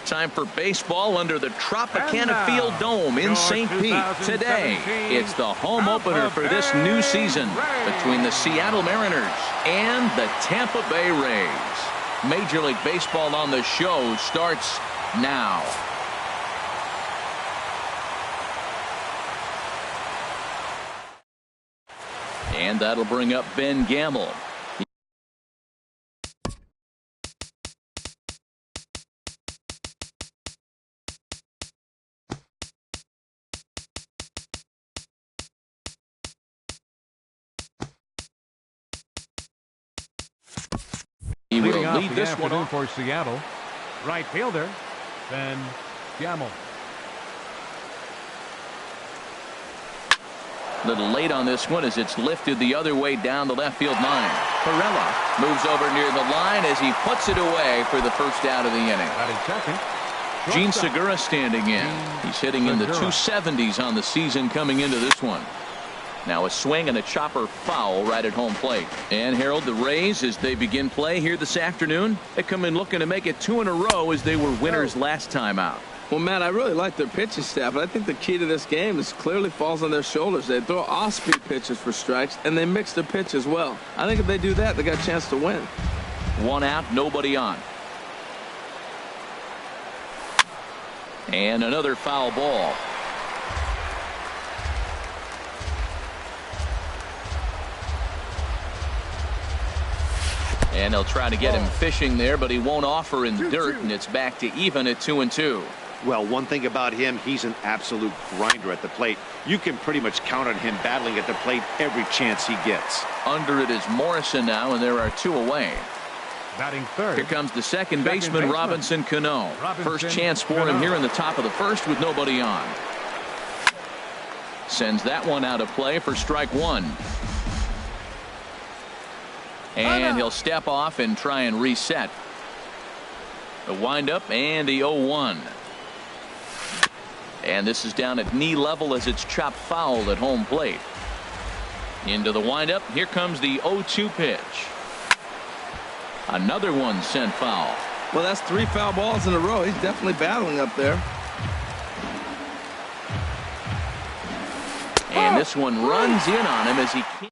Time for baseball under the Tropicana Field Dome in St. Pete. Today, it's the home opener for this new season between the Seattle Mariners and the Tampa Bay Rays. Major League Baseball on the show starts now. And that'll bring up Ben Gamble. He will lead this one off for Seattle. Right fielder, Ben Gamble. A little late on this one as it's lifted the other way down the left field line. Perella moves over near the line as he puts it away for the first out of the inning. Second. Gene Segura standing in. He's hitting in the 270s on the season coming into this one. Now a swing and a chopper foul right at home plate. And Harold, the Rays, as they begin play here this afternoon, they come in looking to make it 2 in a row as they were winners last time out. Well, Matt, I really like their pitching staff, but I think the key to this game is clearly falls on their shoulders. They throw off-speed pitches for strikes, and they mix their pitch as well. I think if they do that, they got a chance to win. 1 out, nobody on. And another foul ball. And they'll try to get him fishing there, but he won't offer in the dirt, and it's back to even at 2-2. Well, one thing about him, he's an absolute grinder at the plate. You can pretty much count on him battling at the plate every chance he gets. Under it is Morrison now, and there are 2 away. Batting third. Here comes the second baseman, Robinson Cano. First chance for him here in the top of the first with nobody on. Sends that one out of play for strike 1. And he'll step off and try and reset. The windup and the 0-1. And this is down at knee level as it's chopped foul at home plate. Into the windup. Here comes the 0-2 pitch. Another one sent foul. Well, that's 3 foul balls in a row. He's definitely battling up there. And this one runs in on him as he can't.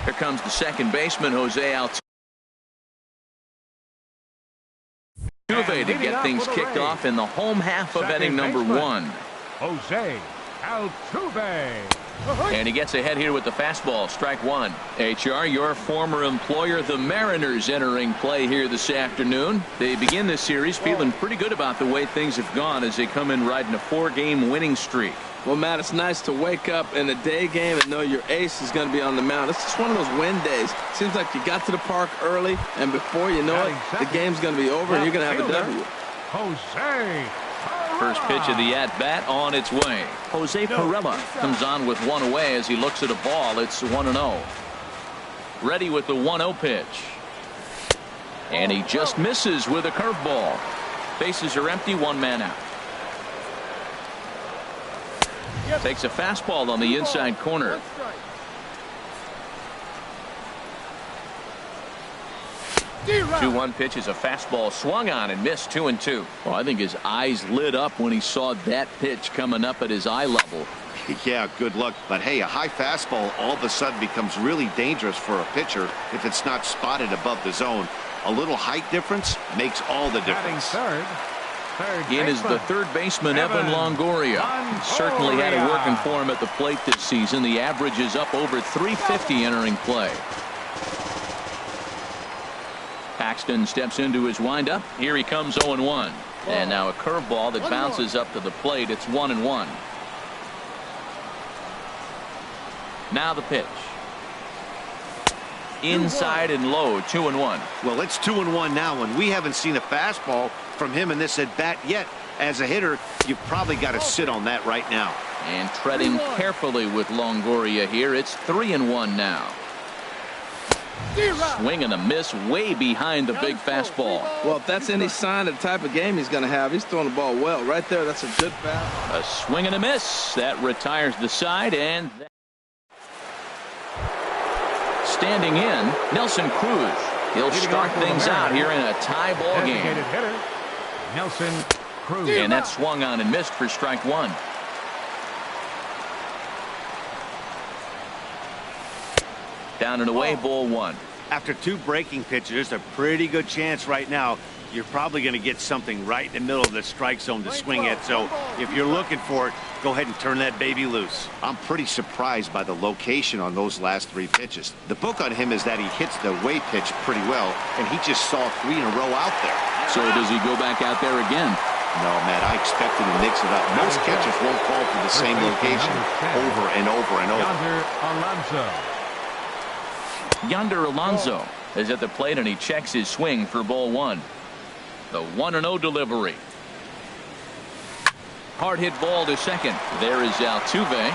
Here comes the second baseman, Jose Altuve, to get things kicked off in the home half of inning number 1. Jose Altuve. And he gets ahead here with the fastball, strike 1. HR, your former employer, the Mariners, entering play here this afternoon. They begin this series feeling pretty good about the way things have gone as they come in riding a 4-game winning streak. Well, Matt, it's nice to wake up in a day game and know your ace is going to be on the mound. It's just one of those win days. Seems like you got to the park early, and before you know it, the game's going to be over, and you're going to have a W. Jose. First pitch of the at-bat on its way. Jose Perella comes on with 1 away as he looks at a ball. It's 1-0. Ready with the 1-0 pitch. And he just misses with a curveball. Bases are empty, 1 man out. Takes a fastball on the inside corner. The 2-1 pitch is a fastball swung on and missed, 2-2. Well, I think his eyes lit up when he saw that pitch coming up at his eye level. Yeah, good luck. But hey, a high fastball all of a sudden becomes really dangerous for a pitcher if it's not spotted above the zone. A little height difference makes all the difference. Third In is the third baseman, Evan Longoria. Certainly had it working for him at the plate this season. The average is up over 350 entering play. Paxton steps into his windup. Here he comes 0-1. And now a curveball that bounces up to the plate. It's 1-1. Now the pitch. Inside and low, 2-1. Well, it's 2-1 now, and we haven't seen a fastball from him in this at bat yet. As a hitter, you've probably got to sit on that right now. And treading carefully with Longoria here. It's 3-1 now. Swing and a miss way behind the big fastball. Well, if that's any sign of the type of game he's going to have, he's throwing the ball well. Right there, that's a good foul. A swing and a miss. That retires the side, and standing in, Nelson Cruz. He'll start things out here in a tie ball game. Designated hitter, Nelson Cruz. And that swung on and missed for strike one. Down and away, ball one. After two breaking pitches, there's a pretty good chance right now you're probably going to get something right in the middle of the strike zone to swing at. So if you're looking for it, go ahead and turn that baby loose. I'm pretty surprised by the location on those last three pitches. The book on him is that he hits the away pitch pretty well, and he just saw three in a row out there. So does he go back out there again? No, Matt, I expect him to mix it up. Most catchers won't fall to the same location over and over and over. Yonder Alonso is at the plate, and he checks his swing for ball one. The 1-0 delivery. Hard hit ball to second. There is Altuve,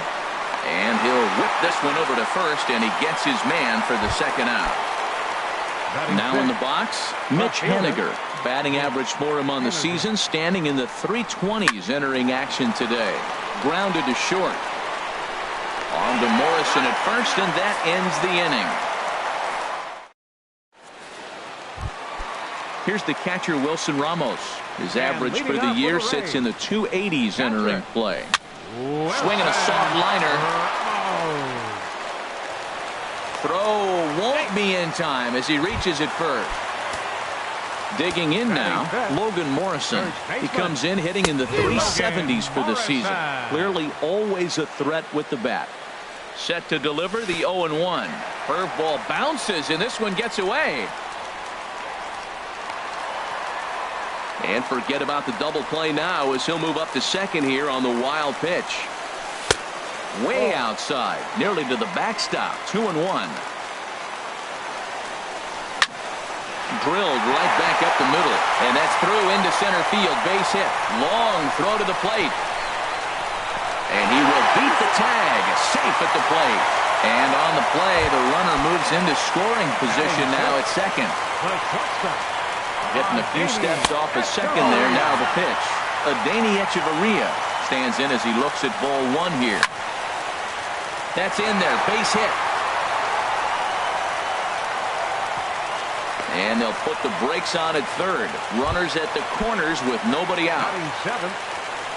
and he'll whip this one over to first, and he gets his man for the second out. Now in the box, Mitch Haniger. Batting average for him on the season, standing in the 320s entering action today. Grounded to short. On to Morrison at first, and that ends the inning. Here's the catcher, Wilson Ramos. His average for the year sits in the 280s entering play. Swinging a soft liner. Throw won't be in time as he reaches it first. Digging in now, Logan Morrison. He comes in hitting in the 370s for the season. Clearly always a threat with the bat. Set to deliver the 0-1. Curveball bounces, and this one gets away. And forget about the double play now as he'll move up to second here on the wild pitch. Way outside, nearly to the backstop. 2-1. Drilled right back up the middle, and that's through into center field. Base hit. Long throw to the plate. And he will beat the tag. Safe at the plate. And on the play, the runner moves into scoring position now at second. Getting a few steps off a second there. Now the pitch. Adeiny Echeverria stands in as he looks at ball one here. That's in there. Base hit. And they'll put the brakes on at third. Runners at the corners with nobody out.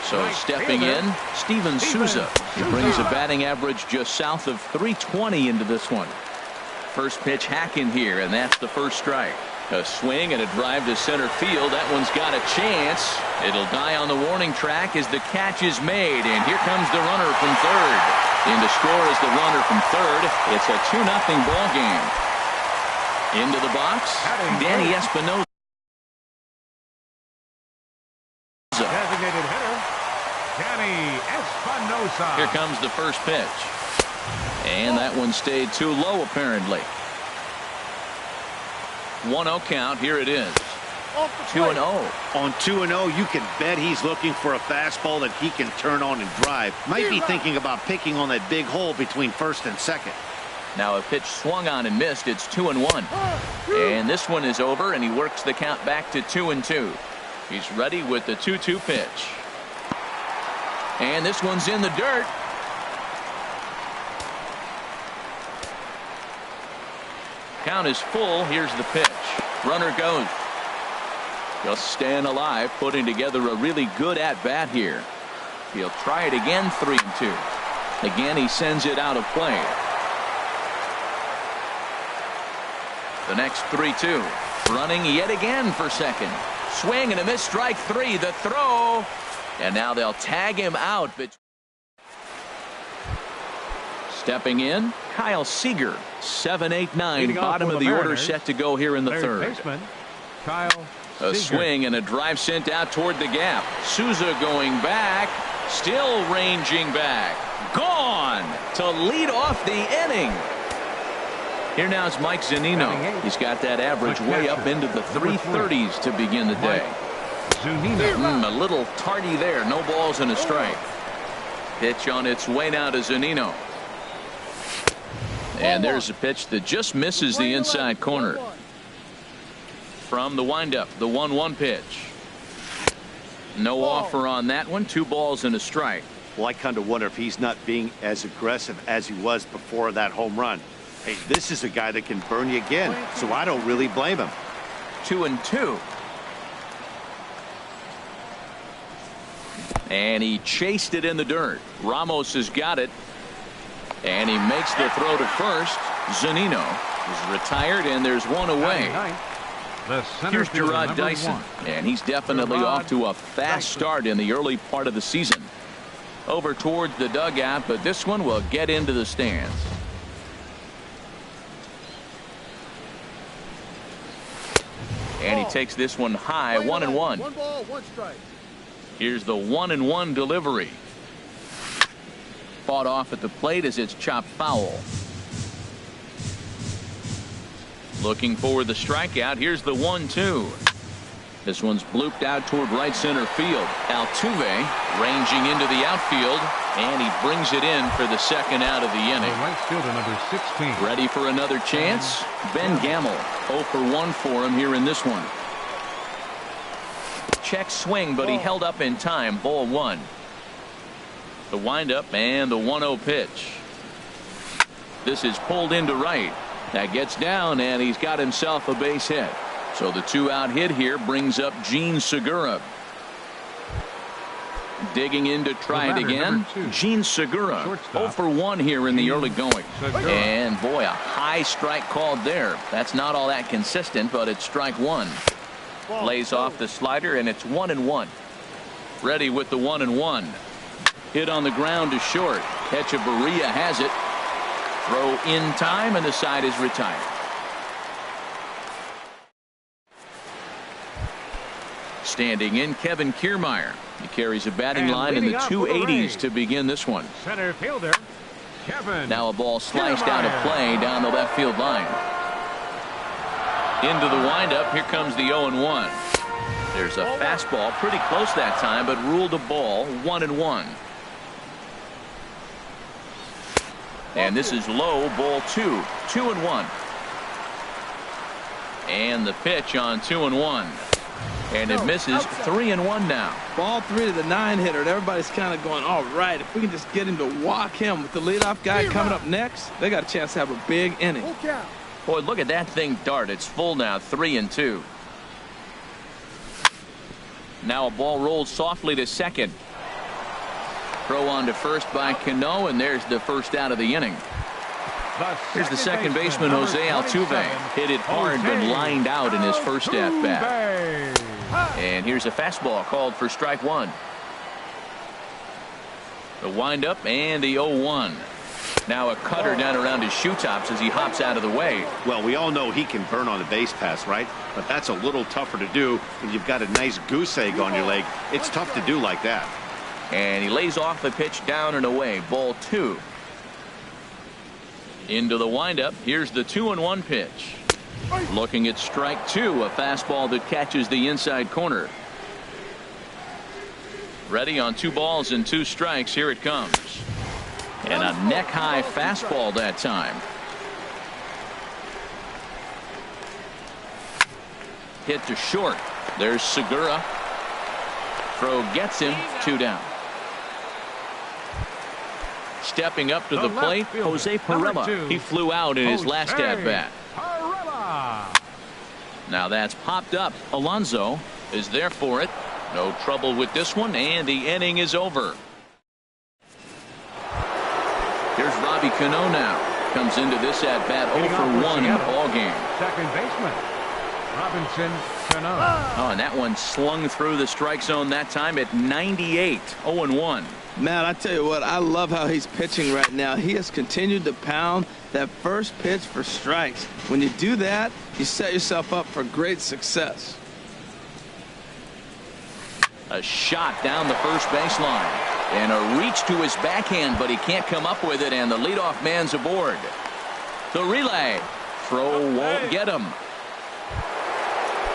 So stepping in, Steven Souza. He brings a batting average just south of 320 into this one. First pitch hacking here, and that's the first strike. A swing and a drive to center field. That one's got a chance. It'll die on the warning track as the catch is made. And here comes the runner from third. In to score is the runner from third. It's a 2-0 ball game. Into the box, Danny Espinosa. Designated hitter, Danny Espinosa. Here comes the first pitch. And that one stayed too low, apparently. 1-0 count. Here it is. 2-0. On 2-0, you can bet he's looking for a fastball that he can turn on and drive. Might be thinking about picking on that big hole between first and second. Now a pitch swung on and missed. It's 2-1. And this one is over, and he works the count back to 2-2. He's ready with the 2-2 pitch. And this one's in the dirt. Count is full. Here's the pitch. Runner goes. Just staying alive, putting together a really good at-bat here. He'll try it again, 3-2. Again, he sends it out of play. The next 3-2. Running yet again for second. Swing and a miss, strike three. The throw. And now they'll tag him out. But stepping in, Kyle Seager. 7-8-9. Bottom of the order set to go here in the third. Baseman, Kyle A swing and a drive sent out toward the gap. Souza going back. Still ranging back. Gone to lead off the inning. Here now is Mike Zunino. He's got that average way up into the 330s to begin the day. A little tardy there. No balls and a strike. Pitch on its way now to Zunino. And there's a pitch that just misses the inside corner. From the windup, the 1-1 pitch. No offer on that one. 2 balls and a strike. Well, I kind of wonder if he's not being as aggressive as he was before that home run. Hey, this is a guy that can burn you again, so I don't really blame him. 2-2. And he chased it in the dirt. Ramos has got it. And he makes the throw to first. Zunino is retired, and there's one away. Here's Gerard Dyson, and he's definitely off to a fast start in the early part of the season. Over towards the dugout, but this one will get into the stands. And he takes this one high, 1-1. 1 ball, 1 strike. Here's the 1-1 delivery. Fought off at the plate as it's chopped foul. Looking for the strikeout. Here's the 1-2. This one's blooped out toward right center field. Altuve ranging into the outfield, and he brings it in for the second out of the inning. Right fielder number 16. Ready for another chance? Ben Gamel, 0 for 1 for him here in this one. Check swing, but he held up in time. Ball 1. The windup and the 1-0 pitch. This is pulled into right. That gets down, and he's got himself a base hit. So the 2-out hit here brings up Gene Segura. Digging in to try it again. Gene Segura, 0 for 1 here in the early going. And boy, a high strike called there. That's not all that consistent, but it's strike 1. Lays off the slider, and it's 1-1. Ready with the 1-1. Hit on the ground to short. Echeverria has it. Throw in time, and the side is retired. Standing in, Kevin Kiermaier. He carries a batting line in the 280s to begin this one. Center fielder, Kevin. Now a ball sliced out of play down the left field line. Into the windup. Here comes the 0-1. There's a fastball pretty close that time, but ruled a ball. 1-1. And this is low, ball 2. 2-1. And the pitch on 2-1. And it misses. 3-1 now. Ball 3 to the 9-hitter, and everybody's kind of going, all right, if we can just get him to walk him with the leadoff guy coming up next, they got a chance to have a big inning. Boy, look at that thing dart. It's full now, 3-2. Now a ball rolled softly to second. Throw on to first by Cano, and there's the first out of the inning. Here's the second baseman, Jose Altuve. Hit it hard, but lined out in his first at-bat. And here's a fastball called for strike 1. The windup and the 0-1. Now a cutter down around his shoe tops as he hops out of the way. Well, we all know he can burn on the base pass, right? But that's a little tougher to do when you've got a nice goose egg on your leg. It's tough to do like that. And he lays off the pitch down and away. Ball 2. Into the windup. Here's the 2-1 pitch. Looking at strike 2, a fastball that catches the inside corner. Ready on 2 balls and 2 strikes. Here it comes. And a neck-high fastball that time. Hit to short. There's Segura. Throw gets him. 2 down. Stepping up to the plate, Jose Pirela. He flew out in his last at-bat. Now that's popped up. Alonso is there for it. No trouble with this one, and the inning is over. Here's Robbie Cano now. Comes into this at-bat 0 for 1 in the ballgame. Second baseman, Robinson Cano. Oh, and that one slung through the strike zone that time at 98. 0-1. Matt, I tell you what, I love how he's pitching right now. He has continued to pound that first pitch for strikes. When you do that, you set yourself up for great success. A shot down the first baseline. And a reach to his backhand, but he can't come up with it, and the leadoff man's aboard. The relay. Throw won't get him.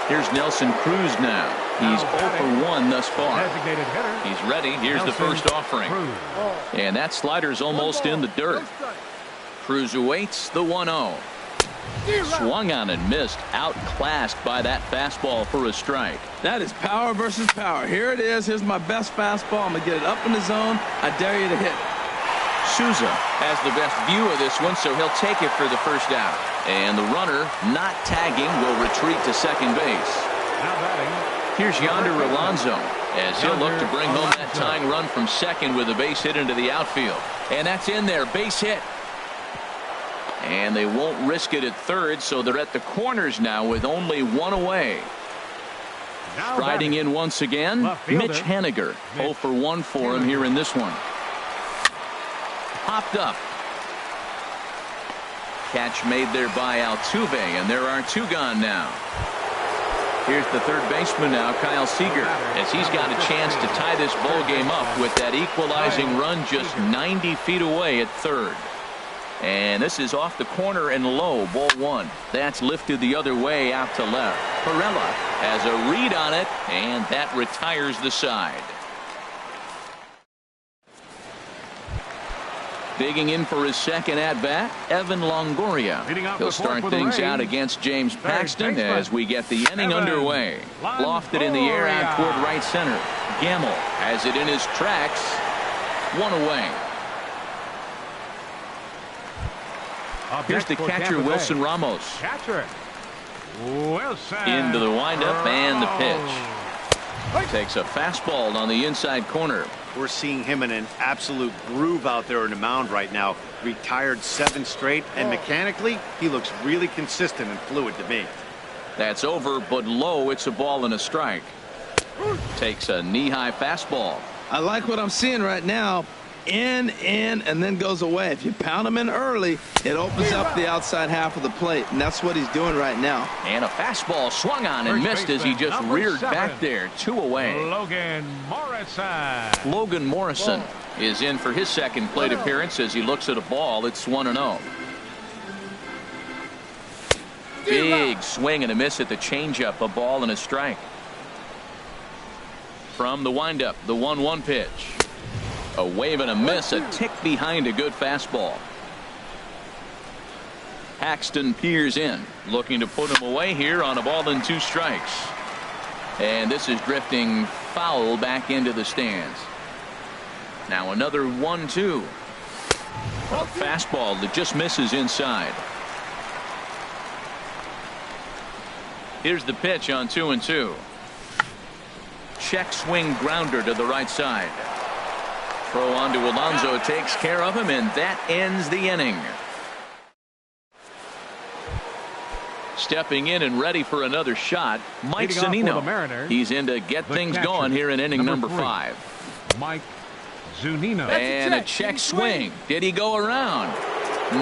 Here's Nelson Cruz now. He's 0 for 1 thus far. He's ready. Here's the first offering. And that slider's almost in the dirt. Cruz awaits the 1-0. Swung on and missed. Outclassed by that fastball for a strike. That is power versus power. Here it is. Here's my best fastball. I'm going to get it up in the zone. I dare you to hit it. Souza has the best view of this one, so he'll take it for the first out. And the runner, not tagging, will retreat to second base. Now batting. Here's Yonder Alonso as he'll look to bring home that tying run from second with a base hit into the outfield. And that's in there, base hit. And they won't risk it at third, so they're at the corners now with only one away. Striding in once again, Mitch Haniger. 0 for 1 for him here in this one. Popped up. Catch made there by Altuve, and there are 2 gone now. Here's the third baseman now, Kyle Seager, as he's got a chance to tie this ball game up with that equalizing run just 90 feet away at third. And this is off the corner and low, ball 1. That's lifted the other way out to left. Perella has a read on it, and that retires the side. Digging in for his second at-bat, Evan Longoria. He'll start things out against James Paxton as we get the inning underway. Lofted in the air out toward right center. Gamble has it in his tracks. 1 away. Here's the catcher, Wilson Ramos. Into the windup and the pitch. Takes a fastball on the inside corner. We're seeing him in an absolute groove out there in the mound right now. Retired 7 straight, and mechanically, he looks really consistent and fluid to me. That's over, but low. It's a ball and a strike. Takes a knee-high fastball. I like what I'm seeing right now. In, and then goes away. If you pound him in early, it opens up the outside half of the plate, and that's what he's doing right now. And a fastball swung on and missed as he just reared back there. 2 away. Logan Morrison is in for his second plate appearance as he looks at a ball. It's 1-0. Big swing and a miss at the changeup. A ball and a strike. From the windup, the 1-1 pitch. A wave and a miss, a tick behind a good fastball. Paxton peers in, looking to put him away here on a ball and 2 strikes. And this is drifting foul back into the stands. Now another 1-2. A fastball that just misses inside. Here's the pitch on 2-2. Check swing grounder to the right side. Throw on to Alonso, takes care of him, and that ends the inning. Stepping in and ready for another shot, Mike Zunino. He's in to get things going here in inning number 5. Mike Zunino. And a check swing. Did he go around?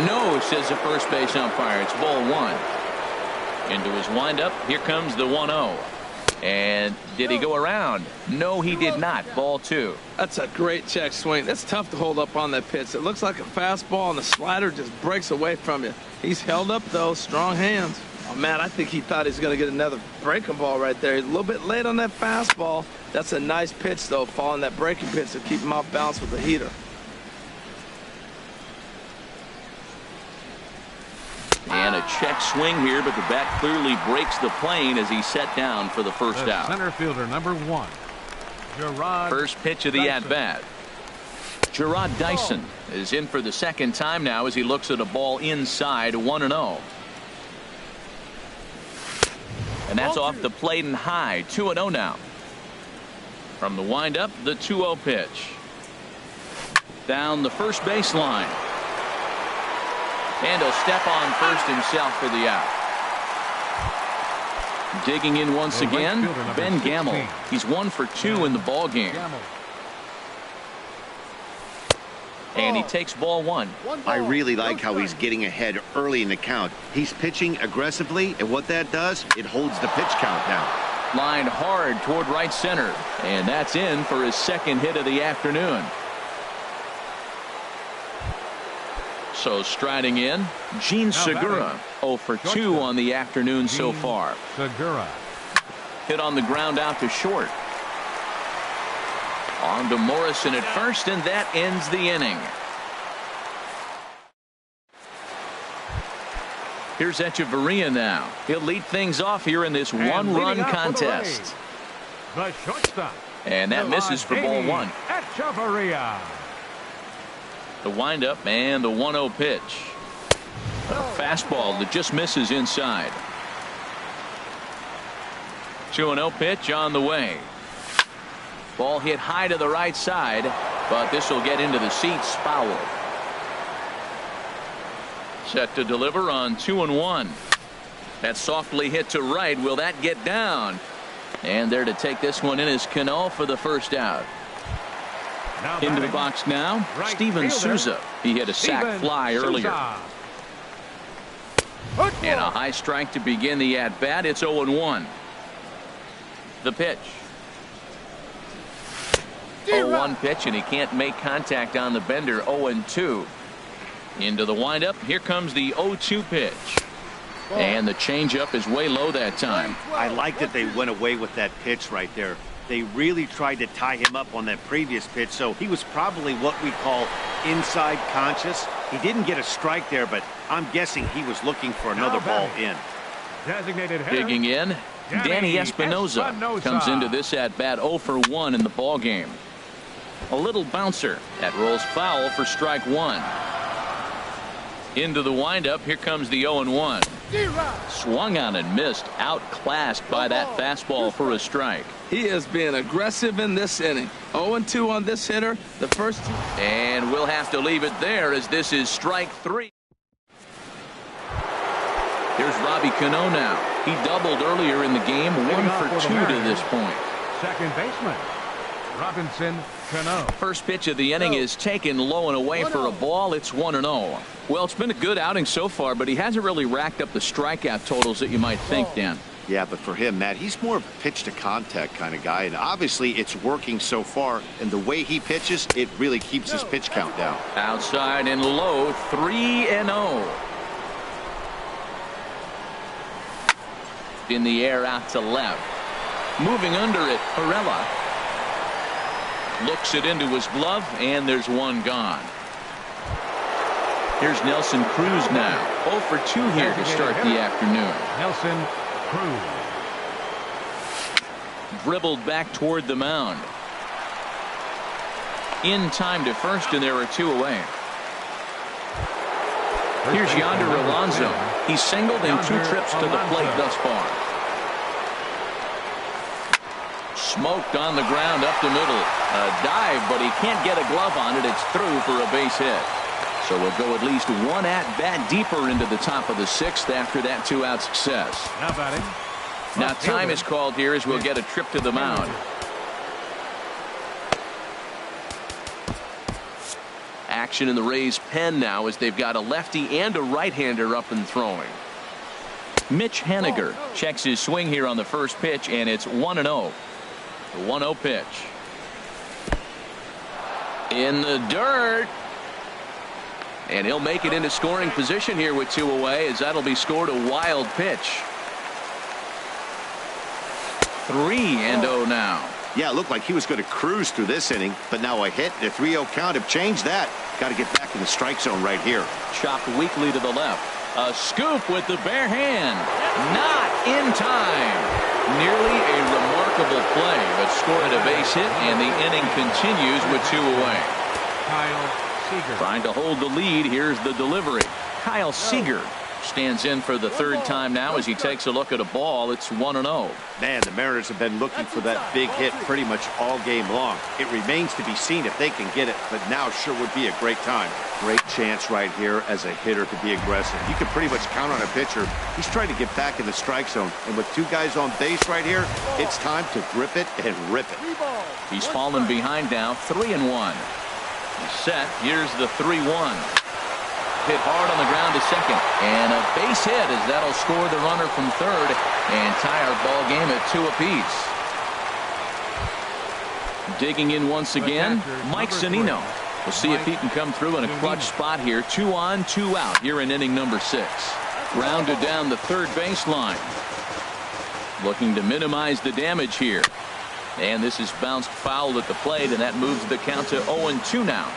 No, says the first base umpire. It's ball 1. Into his windup. Here comes the 1-0. And did he go around? No, he did not. Ball 2. That's a great check swing. That's tough to hold up on that pitch. It looks like a fastball, and the slider just breaks away from you. He's held up, though. Strong hands. Oh, man, I think he thought he was going to get another breaking ball right there. He's a little bit late on that fastball. That's a nice pitch, though, following that breaking pitch to keep him off balance with the heater. And a check swing here, but the bat clearly breaks the plane as he's set down for the first out. Center fielder number 1. Gerard First pitch of the at-bat. Gerard Dyson is in for the second time now as he looks at a ball inside. 1-0. And that's off the plate and high. 2-0 now. From the windup, the 2-0 pitch. Down the first baseline. And he'll step on first himself for the out. Digging in once again, Ben Gamble. He's 1 for 2 in the ball game. And he takes ball 1. I really like how he's getting ahead early in the count. He's pitching aggressively, and what that does, it holds the pitch count down. Lined hard toward right center. And that's in for his second hit of the afternoon. So striding in, Gene Segura. 0 for 2 on the afternoon so far. Segura. Hit on the ground out to short. On to Morrison at first, and that ends the inning. Here's Echeverria now. He'll lead things off here in this one-run contest. The shortstop. And that misses for ball 1. Echeverria. The windup and the 1-0 pitch. A fastball that just misses inside. 2-0 pitch on the way. Ball hit high to the right side, but this will get into the seats, foul. Set to deliver on 2-1. That softly hit to right. Will that get down? And there to take this one in is Cano for the first out. Into the box now, Steven Souza. He hit a sac fly earlier. And a high strike to begin the at-bat. It's 0-1. The pitch. 0-1 pitch, and he can't make contact on the bender. 0-2. Into the windup. Here comes the 0-2 pitch. And the changeup is way low that time. I like that they went away with that pitch right there. They really tried to tie him up on that previous pitch, so he was probably what we call inside conscious. He didn't get a strike there, but I'm guessing he was looking for another ball in. Designated hitter. Digging in, Danny Espinosa comes into this at bat 0 for 1 in the ball game. A little bouncer that rolls foul for strike 1. Into the windup. Here comes the 0-1. Swung on and missed. Outclassed by that fastball for a strike. He is being aggressive in this inning. 0-2 on this hitter. The first. And we'll have to leave it there as this is strike 3. Here's Robbie Cano now. He doubled earlier in the game. 1 for 2 to this point. Second baseman Robinson Cano. First pitch of the inning is taken low and away for a ball. It's 1-0. Well, it's been a good outing so far, but he hasn't really racked up the strikeout totals that you might think, Dan. Yeah, but for him, Matt, he's more of a pitch to contact kind of guy, and obviously it's working so far, and the way he pitches, it really keeps his pitch count down. Outside and low, 3-0. In the air out to left. Moving under it, Perella. Looks it into his glove, and there's one gone. Here's Nelson Cruz now. 0 for 2 here to start the afternoon. Nelson Cruz. Dribbled back toward the mound. In time to first, and there are 2 away. Here's Yonder Alonso. He's singled in 2 trips to the plate thus far. Smoked on the ground up the middle. A dive, but he can't get a glove on it. It's through for a base hit. So we'll go at least 1 at-bat deeper into the top of the 6th after that 2-out success. Now batting. Now time is called here as we'll get a trip to the mound. Action in the Rays' pen now as they've got a lefty and a right-hander up and throwing. Mitch Haniger checks his swing here on the first pitch, and it's 1-0. The 1-0 pitch. In the dirt. And he'll make it into scoring position here with 2 away, as that'll be scored a wild pitch. 3-0 now. Yeah, it looked like he was going to cruise through this inning, but now a hit and a 3-0 count have changed that. Got to get back in the strike zone right here. Chopped weakly to the left. A scoop with the bare hand. Not in time. Nearly a remarkable play, but scored a base hit, and the inning continues with 2 away. Kyle Seager. Trying to hold the lead. Here's the delivery. Kyle Seager stands in for the 3rd time now as he takes a look at a ball. It's 1-0. Man, the Mariners have been looking for that big hit pretty much all game long. It remains to be seen if they can get it, but now sure would be a great time. Great chance right here as a hitter to be aggressive. You can pretty much count on a pitcher. He's trying to get back in the strike zone, and with 2 guys on base right here, it's time to grip it and rip it. He's fallen behind now, 3-1. He's set. Here's the 3-1. Hit hard on the ground to second, and a base hit as that'll score the runner from third and tie our ball game at 2 apiece. Digging in once again, Mike Zunino. We'll see if he can come through in a clutch spot here. 2 on, 2 out here in inning number 6. Grounded down the third baseline. Looking to minimize the damage here. And this is bounced foul at the plate, and that moves the count to 0-2 now.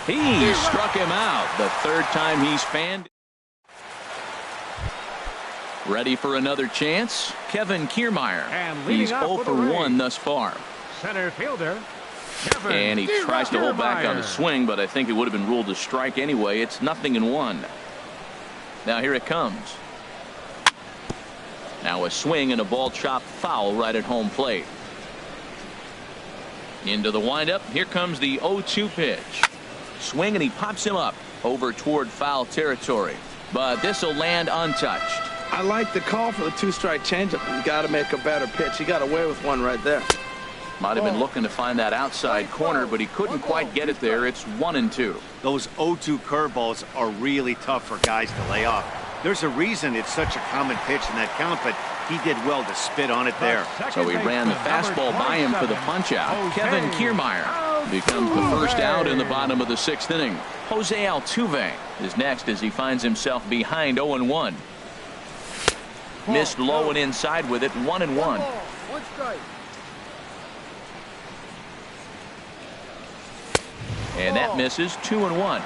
He struck him out. The 3rd time he's fanned. Ready for another chance? Kevin Kiermaier. He's 0 for 1 thus far. Center fielder And he tries to hold back on the swing, but I think it would have been ruled a strike anyway. It's 0-1. Now here it comes. Now a swing and a ball chopped foul right at home plate. Into the windup. Here comes the 0-2 pitch. Swing, and he pops him up over toward foul territory. But this will land untouched. I like the call for the 2-strike changeup. You got to make a better pitch. He got away with one right there. Might have been looking to find that outside corner, but he couldn't quite get it there. It's 1-2. Those 0-2 curveballs are really tough for guys to lay off. There's a reason it's such a common pitch in that count, but he did well to spit on it there. So he ran the fastball by him for the punch-out. Kevin Kiermaier becomes the first out in the bottom of the 6th inning. Jose Altuve is next as he finds himself behind 0-1. Missed low and inside with it, 1-1. And that misses, 2-1.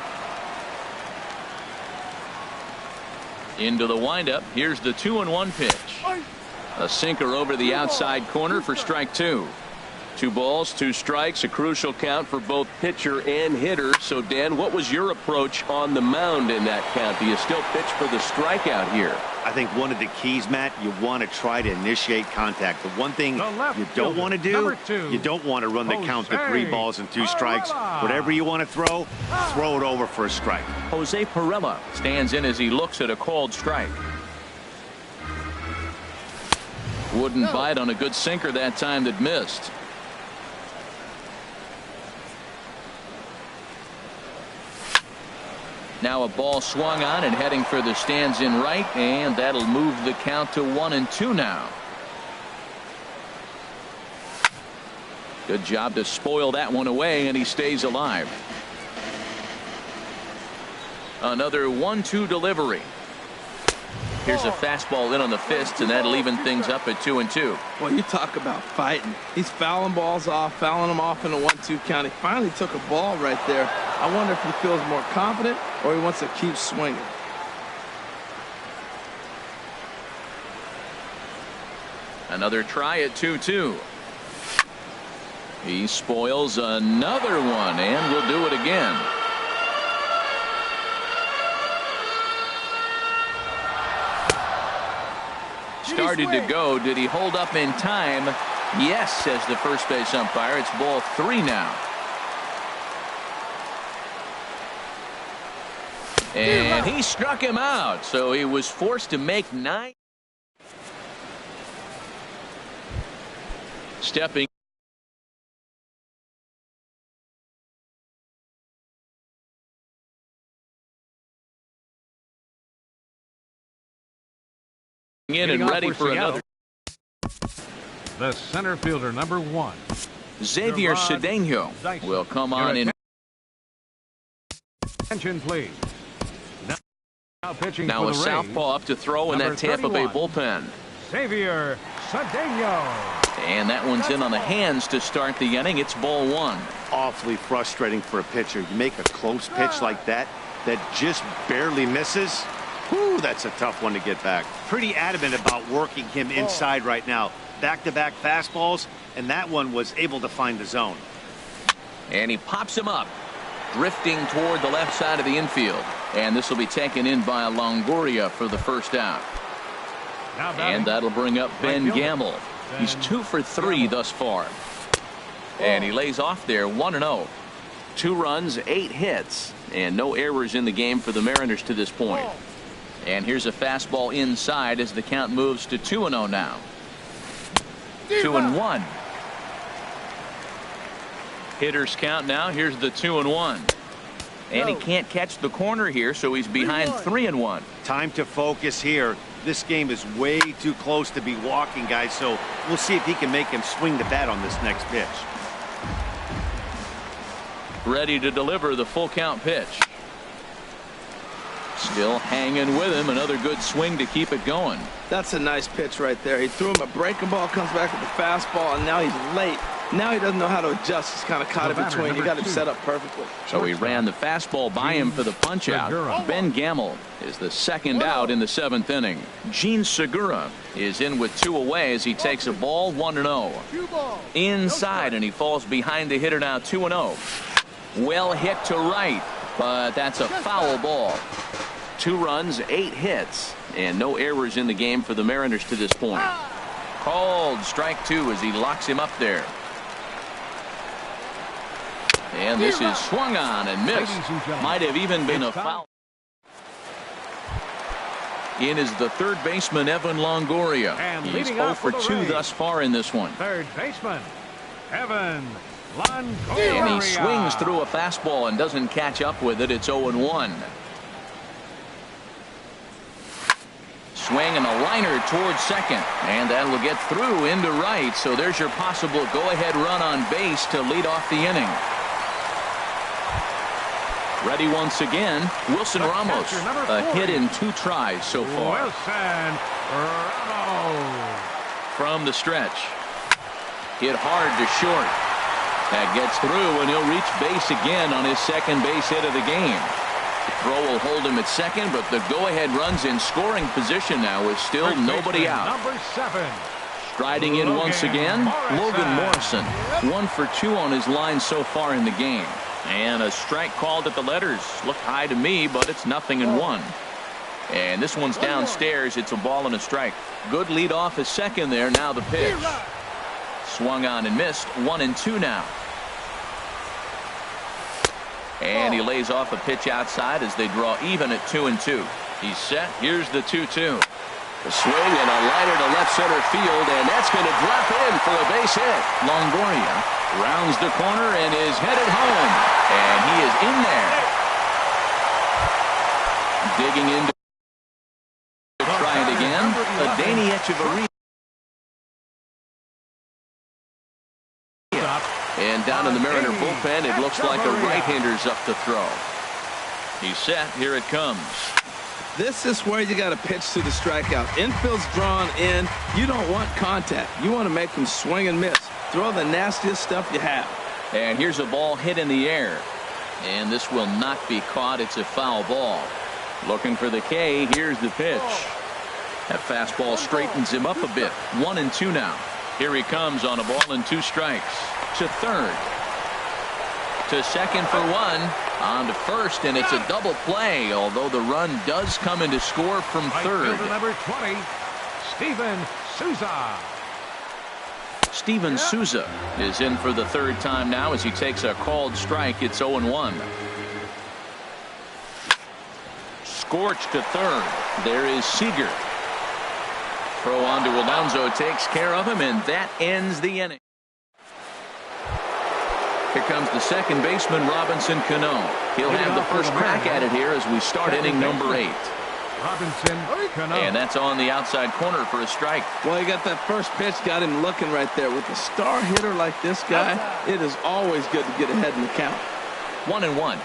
Into the windup. Here's the 2-1 pitch. A sinker over the outside corner for strike 2. 2 balls, 2 strikes, a crucial count for both pitcher and hitter. So, Dan, what was your approach on the mound in that count? Do you still pitch for the strikeout here? I think one of the keys, Matt, you want to try to initiate contact. The one thing you don't want to do, you don't want to run the count to 3 balls and 2 strikes. Whatever you want to throw it over for a strike. Jose Pirela stands in as he looks at a called strike. Wouldn't bite on a good sinker that time that missed. Now a ball swung on and heading for the stands in right, and that'll move the count to 1-2 now. Good job to spoil that one away, and he stays alive. Another 1-2 delivery. Here's a fastball in on the fist, and that'll even things up at 2-2. Well, you talk about fighting. He's fouling balls off, fouling them off in a 1-2 count. He finally took a ball right there. I wonder if he feels more confident or he wants to keep swinging. Another try at 2-2. He spoils another one, and will do it again. Started to go. Did he hold up in time? Yes, says the first base umpire. It's ball 3 now. And he struck him out, so he was forced to make 9. Stepping in and ready for another. The center fielder, number 1. Xavier Cedeno will come on in. Attention, please. Now pitching now for a the southpaw up to throw in that Tampa Bay bullpen. Xavier Cedeno. And that one's in on the hands to start the inning. It's ball 1. Awfully frustrating for a pitcher. You make a close pitch like that just barely misses. Whew, that's a tough one to get back. Pretty adamant about working him inside right now. Back-to-back fastballs, and that one was able to find the zone. And he pops him up, drifting toward the left side of the infield. And this will be taken in by Longoria for the first out. And that'll bring up Ben Gamble. He's 2 for 3 thus far. And he lays off there 1-0. 2 runs, 8 hits, and no errors in the game for the Mariners to this point. And here's a fastball inside as the count moves to 2-0 now. 2-1. Hitters count now. Here's the 2-1. And he can't catch the corner here, so he's behind 3-1. Time to focus here. This game is way too close to be walking, guys, so we'll see if he can make him swing the bat on this next pitch. Ready to deliver the full count pitch. Still hanging with him. Another good swing to keep it going. That's a nice pitch right there. He threw him a breaking ball, comes back with the fastball, and now he's late. Now he doesn't know how to adjust. He's kind of caught in between. You got him set up perfectly. So he ran the fastball by him for the punch out. Ben Gamble is the second out in the 7th inning. Gene Segura is in with 2 away as he takes a ball 1-0. Inside, and he falls behind the hitter now 2-0. Well hit to right, but that's a foul ball. 2 runs, 8 hits, and no errors in the game for the Mariners to this point. Called strike 2 as he locks him up there. And this is swung on and missed. Might have even been a foul. In is the third baseman, Evan Longoria. He's 0 for 2 thus far in this one. Third baseman, Evan Longoria. And he swings through a fastball and doesn't catch up with it. It's 0-1. Swing and a liner towards second, and that will get through into right. So there's your possible go-ahead run on base to lead off the inning. Ready once again, Wilson Ramos. A hit in 2 tries so far. Wilson Ramos. From the stretch. Hit hard to short. That gets through, and he'll reach base again on his second base hit of the game. The throw will hold him at second, but the go-ahead run's in scoring position now with still nobody out. Number 7. Striding in once again, Logan Morrison. 1 for 2 on his line so far in the game. And a strike called at the letters. Looked high to me, but it's 0-1. And this one's downstairs. It's a ball and a strike. Good lead off at second there. Now the pitch. Swung on and missed. 1-2 now. And he lays off a pitch outside as they draw even at 2-2. He's set. Here's the 2-2. A swing and a liner to left center field, and that's going to drop in for a base hit. Longoria rounds the corner and is headed home, and he is in there. Digging into try it again. Adeiny Echeverria. And down in the Mariner bullpen, it looks like a right-hander's up to throw. He's set. Here it comes. This is where you got to pitch to the strikeout. Infield's drawn in. You don't want contact. You want to make him swing and miss. Throw the nastiest stuff you have. And here's a ball hit in the air. And this will not be caught. It's a foul ball. Looking for the K. Here's the pitch. That fastball straightens him up a bit. 1-2 now. Here he comes on a ball and 2 strikes. To third. To second for 1. On to first, and it's a double play, although the run does come in to score from third. Number 20, Steven Souza. Steven Souza is in for the 3rd time now as he takes a called strike. It's 0-1. Scorched to third. There is Seager. Throw on to Alonso takes care of him, and that ends the inning. Here comes the second baseman, Robinson Cano. He'll have the first crack at it here as we start inning number 8. Robinson Cano. And that's on the outside corner for a strike. Well, he got that first pitch, got him looking right there. With a star hitter like this guy, it is always good to get ahead in the count. 1-1.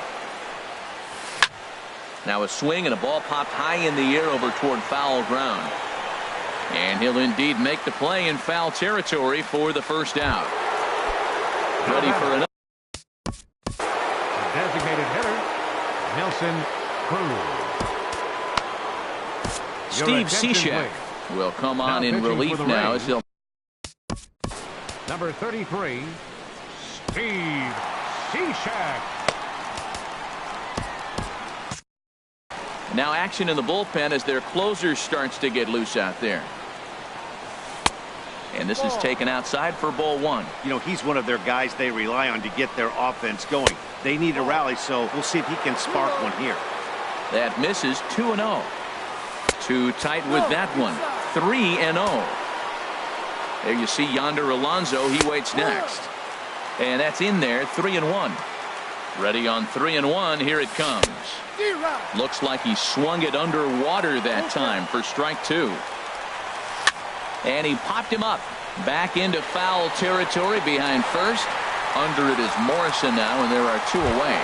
Now a swing and a ball popped high in the air over toward foul ground. And he'll indeed make the play in foul territory for the first out. Ready for another. Designated hitter, Nelson Cruz. Steve Cishek will come on in relief now as he'll. Number 33, Steve Cishek. Now action in the bullpen as their closer starts to get loose out there. And this is taken outside for ball 1. You know, he's one of their guys they rely on to get their offense going. They need a rally, so we'll see if he can spark one here. That misses. 2-0. Too tight with that one. 3-0. There you see Yonder Alonso. He waits next. And that's in there. 3-1. Ready on 3-1. Here it comes. Looks like he swung it underwater that time for strike 2. And he popped him up. Back into foul territory behind first. Under it is Morrison now, and there are 2 away.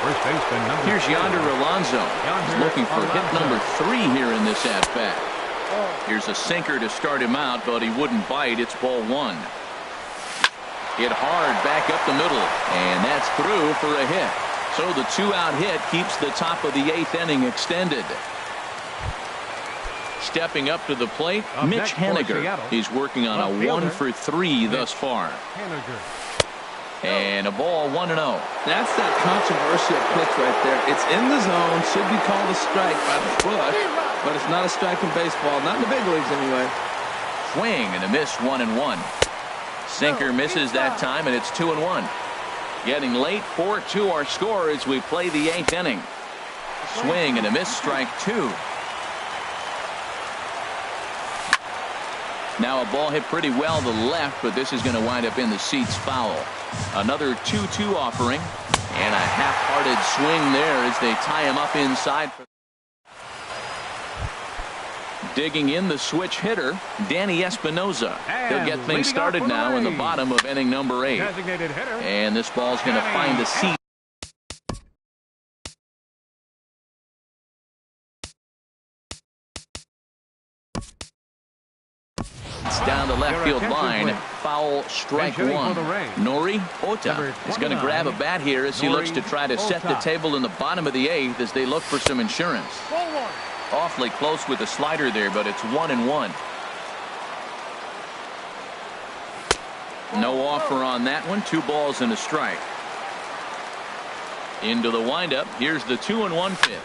First baseman number Here's Yonder Alonso. He's looking for hit number 3 here in this at-bat. Here's a sinker to start him out, but he wouldn't bite. It's ball 1. Hit hard back up the middle, and that's through for a hit. So the 2-out hit keeps the top of the 8th inning extended. Stepping up to the plate, Mitch Haniger. He's working on a 1-for-3 thus far. And a ball 1-0. That's that controversial pitch right there. It's in the zone, should be called a strike by the bush, but it's not a strike in baseball, not in the big leagues anyway. Swing and a miss, 1-1. Sinker misses that time, and it's 2-1. Getting late, 4-2 our score as we play the 8th inning. Swing and a miss, strike 2. Now a ball hit pretty well to the left, but this is going to wind up in the seats foul. Another 2-2 offering, and a half-hearted swing there as they tie him up inside. Digging in the switch hitter, Danny Espinoza. He'll get things started now in the bottom of inning number 8. And this ball's going to find the seat. It's down the left field line. Foul, strike 1. Nori Ota is going to grab a bat here as he looks to try to set the table in the bottom of the 8th as they look for some insurance. Awfully close with the slider there, but it's 1-1. No offer on that one. 2 balls and a strike. Into the windup. Here's the 2-1 pitch.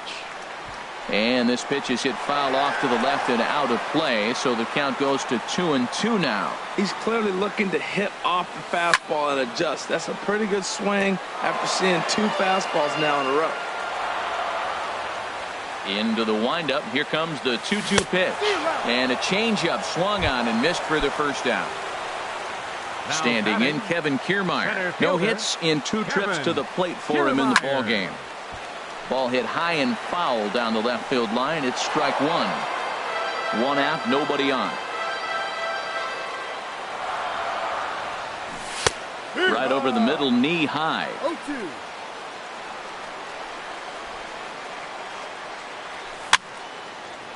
And this pitch is hit foul off to the left and out of play, so the count goes to 2-2 now. He's clearly looking to hit off the fastball and adjust. That's a pretty good swing after seeing 2 fastballs now in a row. Into the windup. Here comes the 2-2 pitch. And a changeup swung on and missed for the first out. Standing in, Kevin Kiermaier. No hits in 2 trips to the plate for him in the ballgame. Ball hit high and foul down the left field line. It's strike 1. 1 out, nobody on. Right over the middle, knee high. 0-2.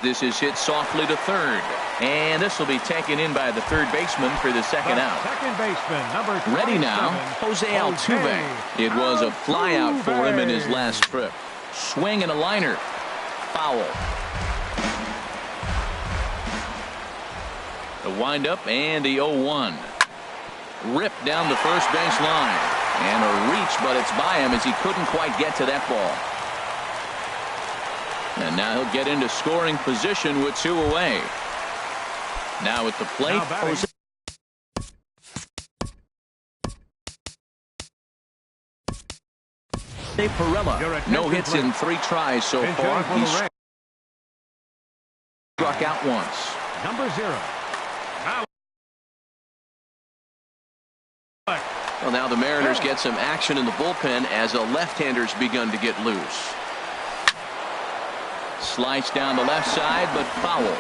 This is hit softly to third. And this will be taken in by the third baseman for the second out. Second baseman, number 27, Ready now, Jose Altuve. It was a fly out for him in his last trip. Swing and a liner. Foul. The windup and the 0-1. Ripped down the first base line. And a reach, but it's by him as he couldn't quite get to that ball. And now he'll get into scoring position with 2 away. Now at the plate, Jose. Perella. No hits in 3 tries so far. He's struck out once. Number 0. Well, now the Mariners get some action in the bullpen as a left-hander's begun to get loose. Sliced down the left side, but foul.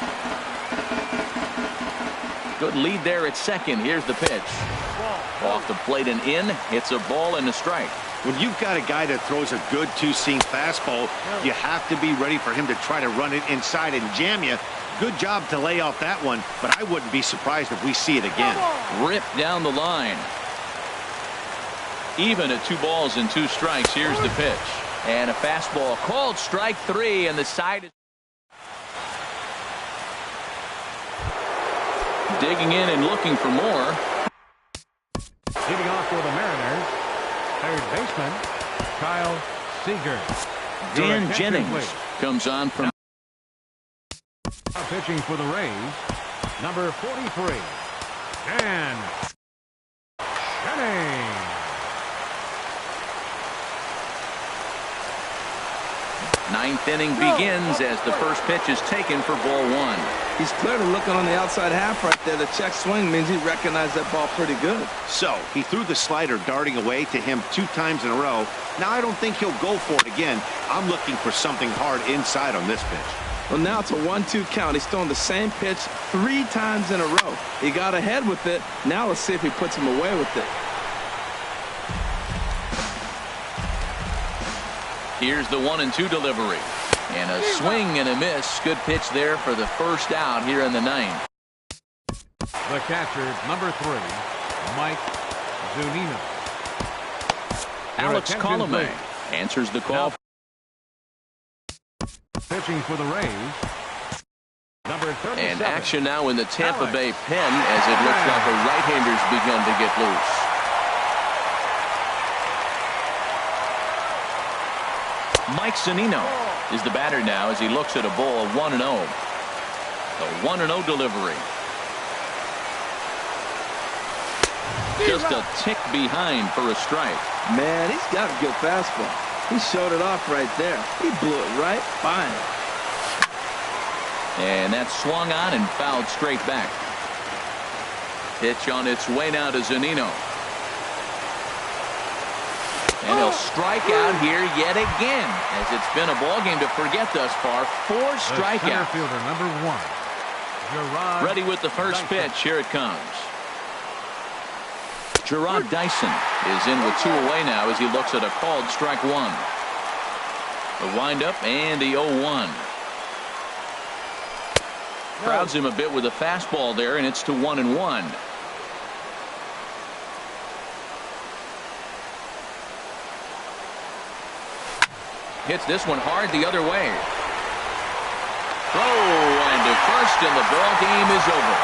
Good lead there at second. Here's the pitch. Off the plate and in. It's a ball and a strike. When you've got a guy that throws a good 2-seam fastball, you have to be ready for him to try to run it inside and jam you. Good job to lay off that one, but I wouldn't be surprised if we see it again. Ripped down the line. Even at 2 balls and 2 strikes. Here's the pitch. And a fastball called strike 3, and the side is digging in and looking for more. Leading off for the Mariners, third baseman, Kyle Seager. Dan Jennings comes on from. Pitching for the Rays, number 43, Dan Jennings. 9th inning begins as the first pitch is taken for ball 1. He's clearly looking on the outside half right there. The check swing means he recognized that ball pretty good. So he threw the slider darting away to him 2 times in a row. Now I don't think he'll go for it again. I'm looking for something hard inside on this pitch. Well, now it's a 1-2 count. He's throwing the same pitch 3 times in a row. He got ahead with it. Now let's see if he puts him away with it. Here's the 1-2 delivery. And a swing and a miss. Good pitch there for the first out here in the 9th. The catcher, number 3, Mike Zunino. Alex attention, Colome please. answers the call. Pitching for the Rays, number 37. And action now in the Tampa Alex. Bay pen as it looks like a right-hander's begun to get loose. Mike Zunino is the batter now as he looks at a ball 1-0. The 1-0 delivery. Just a tick behind for a strike. Man, he's got a good fastball. He showed it off right there. He blew it right by him. And that swung on and fouled straight back. Pitch on its way now to Zunino. And he'll strike out here yet again, as it's been a ball game to forget thus far. 4 strikeouts. Center fielder, number 1. Gerard Ready with the first Dyson. pitch. Here it comes. Gerard Dyson is in with 2 away now as he looks at a called strike 1. The windup and the 0-1. Crowds him a bit with a fastball there, and it's to 1-1. Hits this one hard the other way. Throw and to first, and the ball game is over.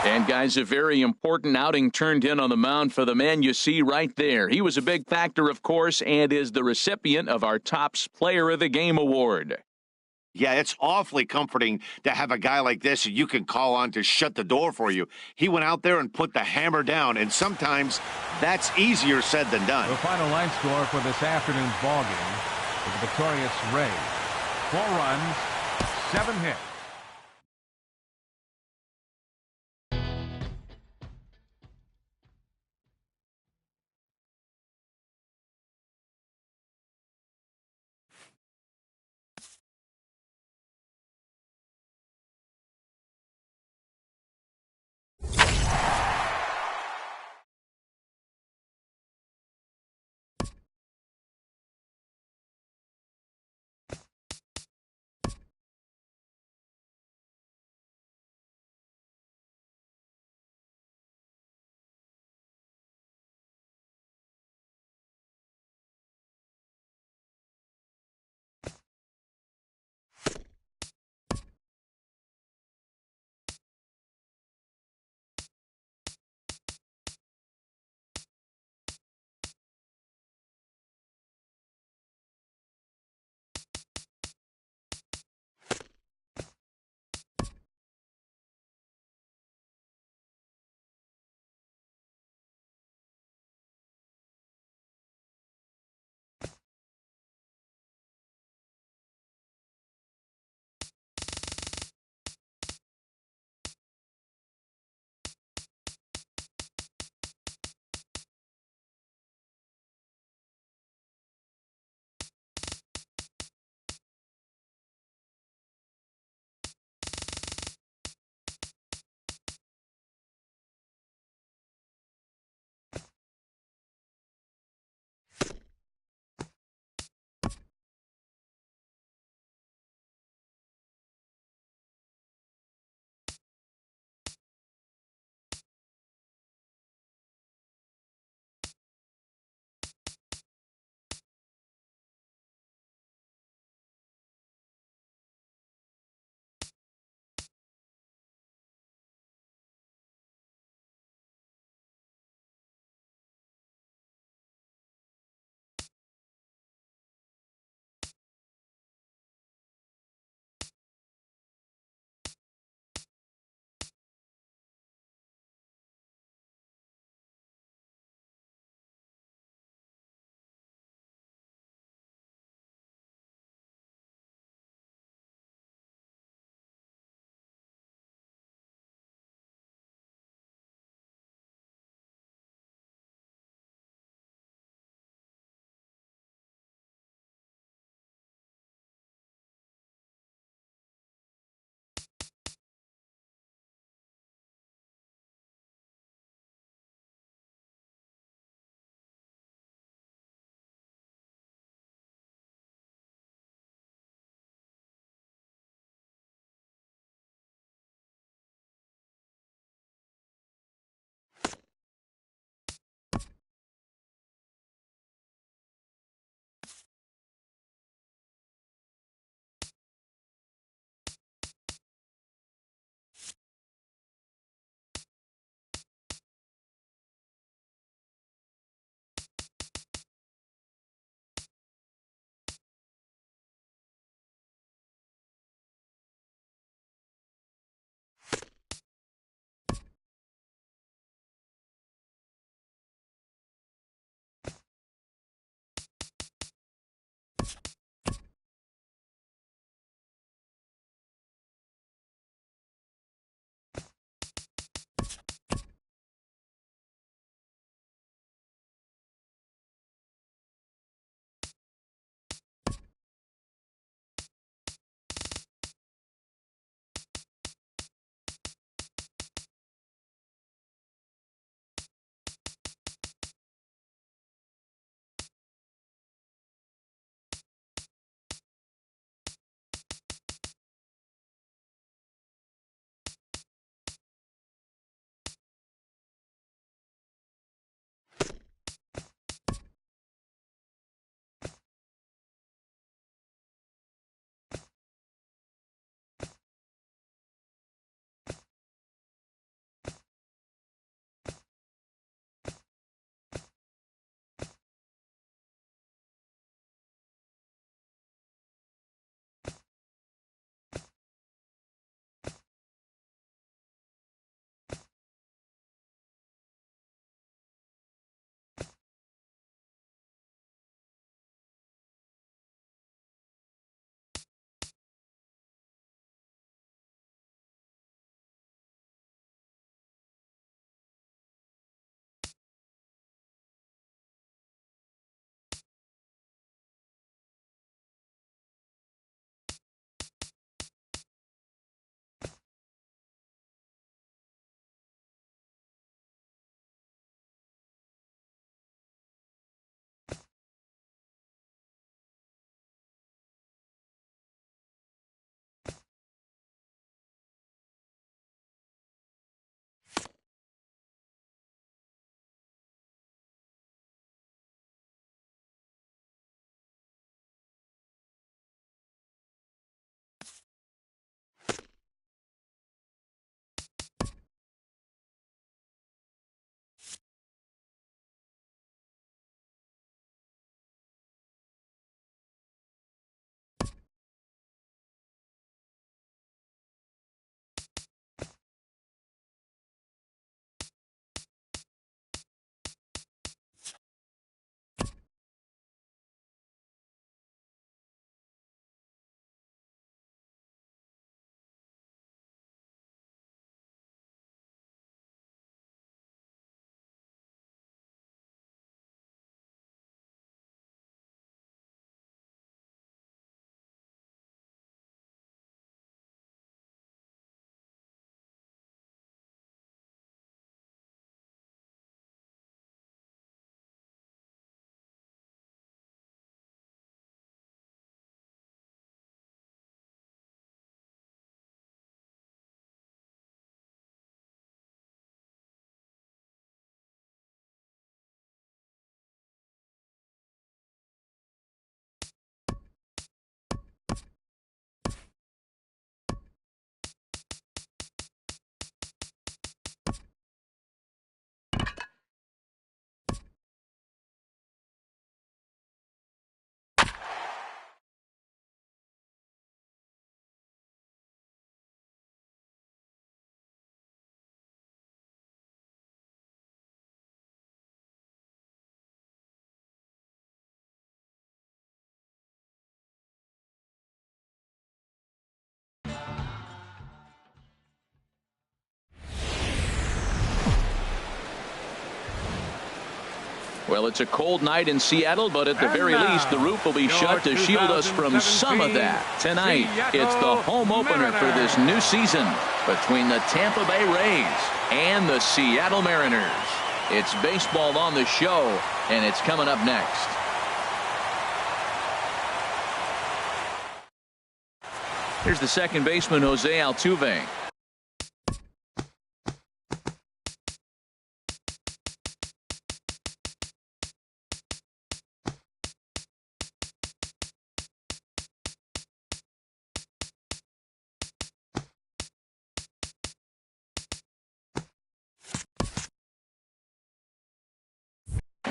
And guys, a very important outing turned in on the mound for the man you see right there. He was a big factor, of course, and is the recipient of our Topps Player of the Game award. Yeah, it's awfully comforting to have a guy like this that you can call on to shut the door for you. He went out there and put the hammer down, and sometimes that's easier said than done. The final line score for this afternoon's ball game for the victorious Rays: 4 runs, 7 hits. Well, it's a cold night in Seattle, but at the very least, the roof will be shut to shield us from some of that. Tonight, it's the home opener for this new season between the Tampa Bay Rays and the Seattle Mariners. It's baseball on the show, and it's coming up next. Here's the second baseman, Jose Altuve.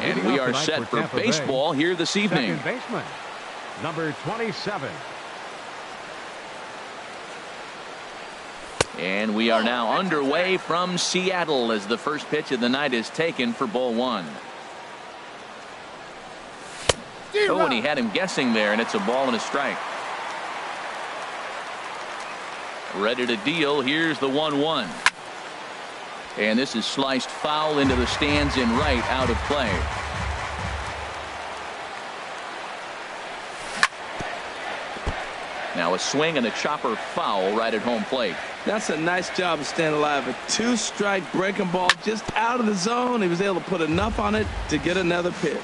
And we are set for baseball here this evening. Second baseman, number 27. And we are now underway from Seattle as the first pitch of the night is taken for ball one. Oh, and he had him guessing there, and it's a ball and a strike. Ready to deal. Here's the 1-1. And this is sliced foul into the stands in right, out of play. Now a swing and a chopper foul right at home plate. That's a nice job of staying alive. A two-strike breaking ball just out of the zone. He was able to put enough on it to get another pitch.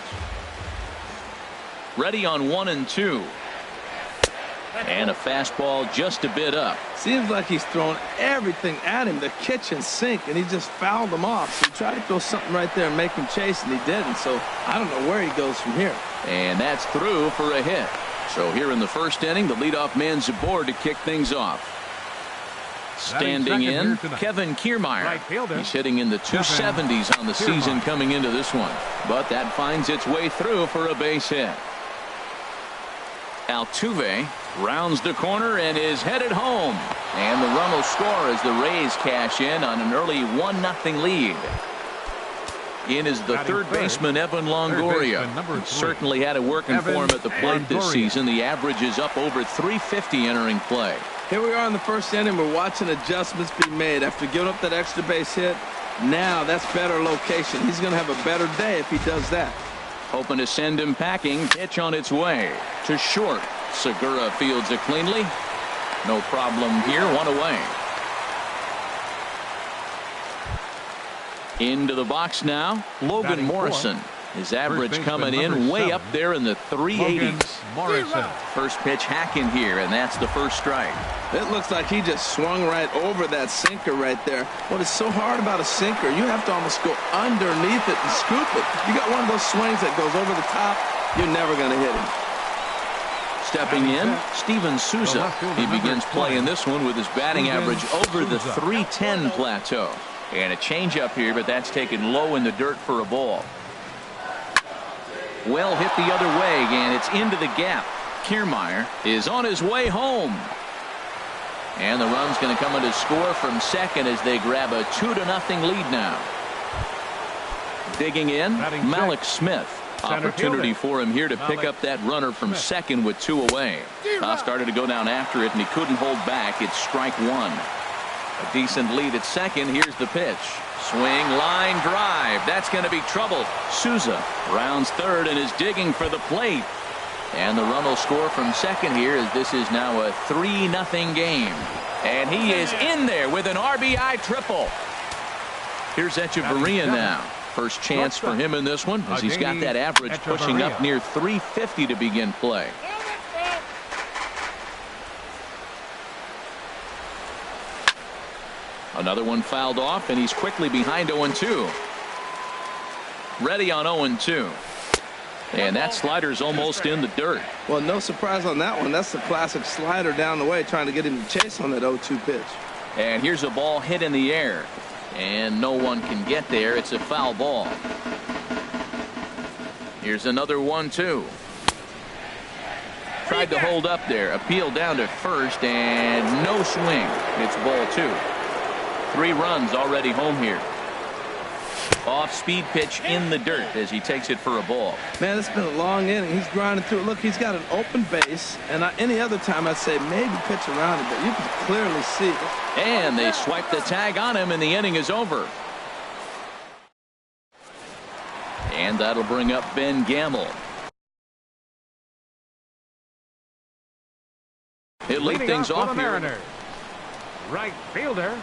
Ready on 1-2. And a fastball just a bit up. Seems like he's throwing everything at him, the kitchen sink, and he just fouled them off. So he tried to throw something right there and make him chase, and he didn't. So I don't know where he goes from here. And that's through for a hit. So here in the first inning, the leadoff man's aboard to kick things off. Standing in, Kevin Kiermaier. He's hitting in the 270s on the season coming into this one. But that finds its way through for a base hit. Altuve rounds the corner and is headed home. And the run will score as the Rays cash in on an early 1-0 lead. In is the third baseman, Evan Longoria. He certainly had it working for him at the plate this season. The average is up over 350 entering play. Here we are in the first inning. We're watching adjustments be made after giving up that extra base hit. Now that's better location. He's going to have a better day if he does that. Hoping to send him packing. Pitch on its way to short. Segura fields it cleanly. No problem here. One away. Into the box now, Logan Morrison. His average coming in way up there in the 380s. First pitch hacking here, and that's the first strike. It looks like he just swung right over that sinker right there. What is so hard about a sinker, you have to almost go underneath it and scoop it. You got one of those swings that goes over the top, you're never going to hit him. Stepping in, Steven Souza. He begins playing this one with his batting average over the 310 plateau. And a changeup here, but that's taken low in the dirt for a ball. Well hit the other way, and it's into the gap. Kiermaier is on his way home. And the run's going to come in to score from second as they grab a 2-0 lead now. Digging in, Malik Smith. Opportunity for him here to pick up that runner from second with 2 away. Started to go down after it, and he couldn't hold back. It's strike 1. A decent lead at second. Here's the pitch. Swing, line drive. That's going to be trouble. Souza rounds third and is digging for the plate. And the run will score from second here as this is now a 3-0 game. And he is in there with an RBI triple. Here's Echeverria now. First chance for him in this one as he's got that average pushing up near 350 to begin play. Another one fouled off, and he's quickly behind 0-2. Ready on 0-2. And that slider's almost in the dirt. Well, no surprise on that one. That's the classic slider down the way, trying to get him to chase on that 0-2 pitch. And here's a ball hit in the air. And no one can get there. It's a foul ball. Here's another 1-2. Tried to hold up there. Appeal down to first, and no swing. It's ball 2. 3 runs already home here. Off-speed pitch in the dirt as he takes it for a ball. Man, it's been a long inning. He's grinding through it. Look, he's got an open base, and any other time I'd say maybe pitch around it, but you can clearly see it. And they swipe the tag on him, and the inning is over. And that'll bring up Ben Gamble. He'll lead things off here. Mariners. Right fielder,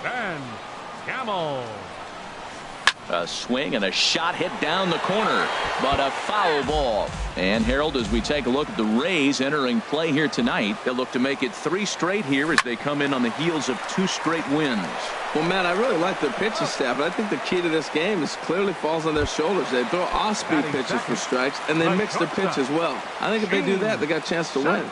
Ben Gamble. A swing and a shot hit down the corner, but a foul ball. And Harold, as we take a look at the Rays entering play here tonight, they'll look to make it 3 straight here as they come in on the heels of 2 straight wins. Well, Matt, I really like their pitching staff, but I think the key to this game is clearly falls on their shoulders. They throw off-speed pitches for strikes, and they mix their pitch as well. I think if they do that, they got a chance to win.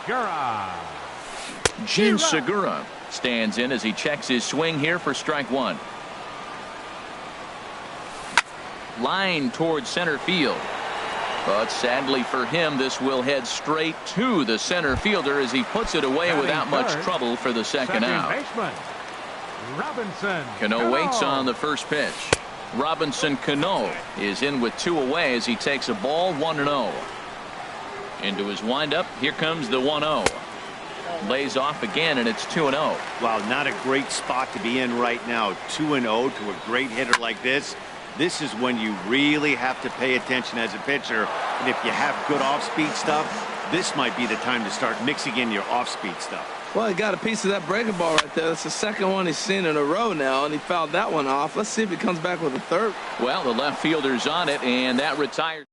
Gene Segura stands in as he checks his swing here for strike 1. Line towards center field. But sadly for him, this will head straight to the center fielder as he puts it away without much trouble for the second out. Robinson Cano waits on the first pitch. Robinson Cano is in with 2 away as he takes a ball 1-0. Into his windup, here comes the 1-0. Lays off again, and it's 2-0. Wow, not a great spot to be in right now. 2-0 to a great hitter like this. This is when you really have to pay attention as a pitcher. And if you have good off-speed stuff, this might be the time to start mixing in your off-speed stuff. Well, he got a piece of that breaking ball right there. That's the second one he's seen in a row now, and he fouled that one off. Let's see if he comes back with a third. Well, the left fielder's on it, and that retired.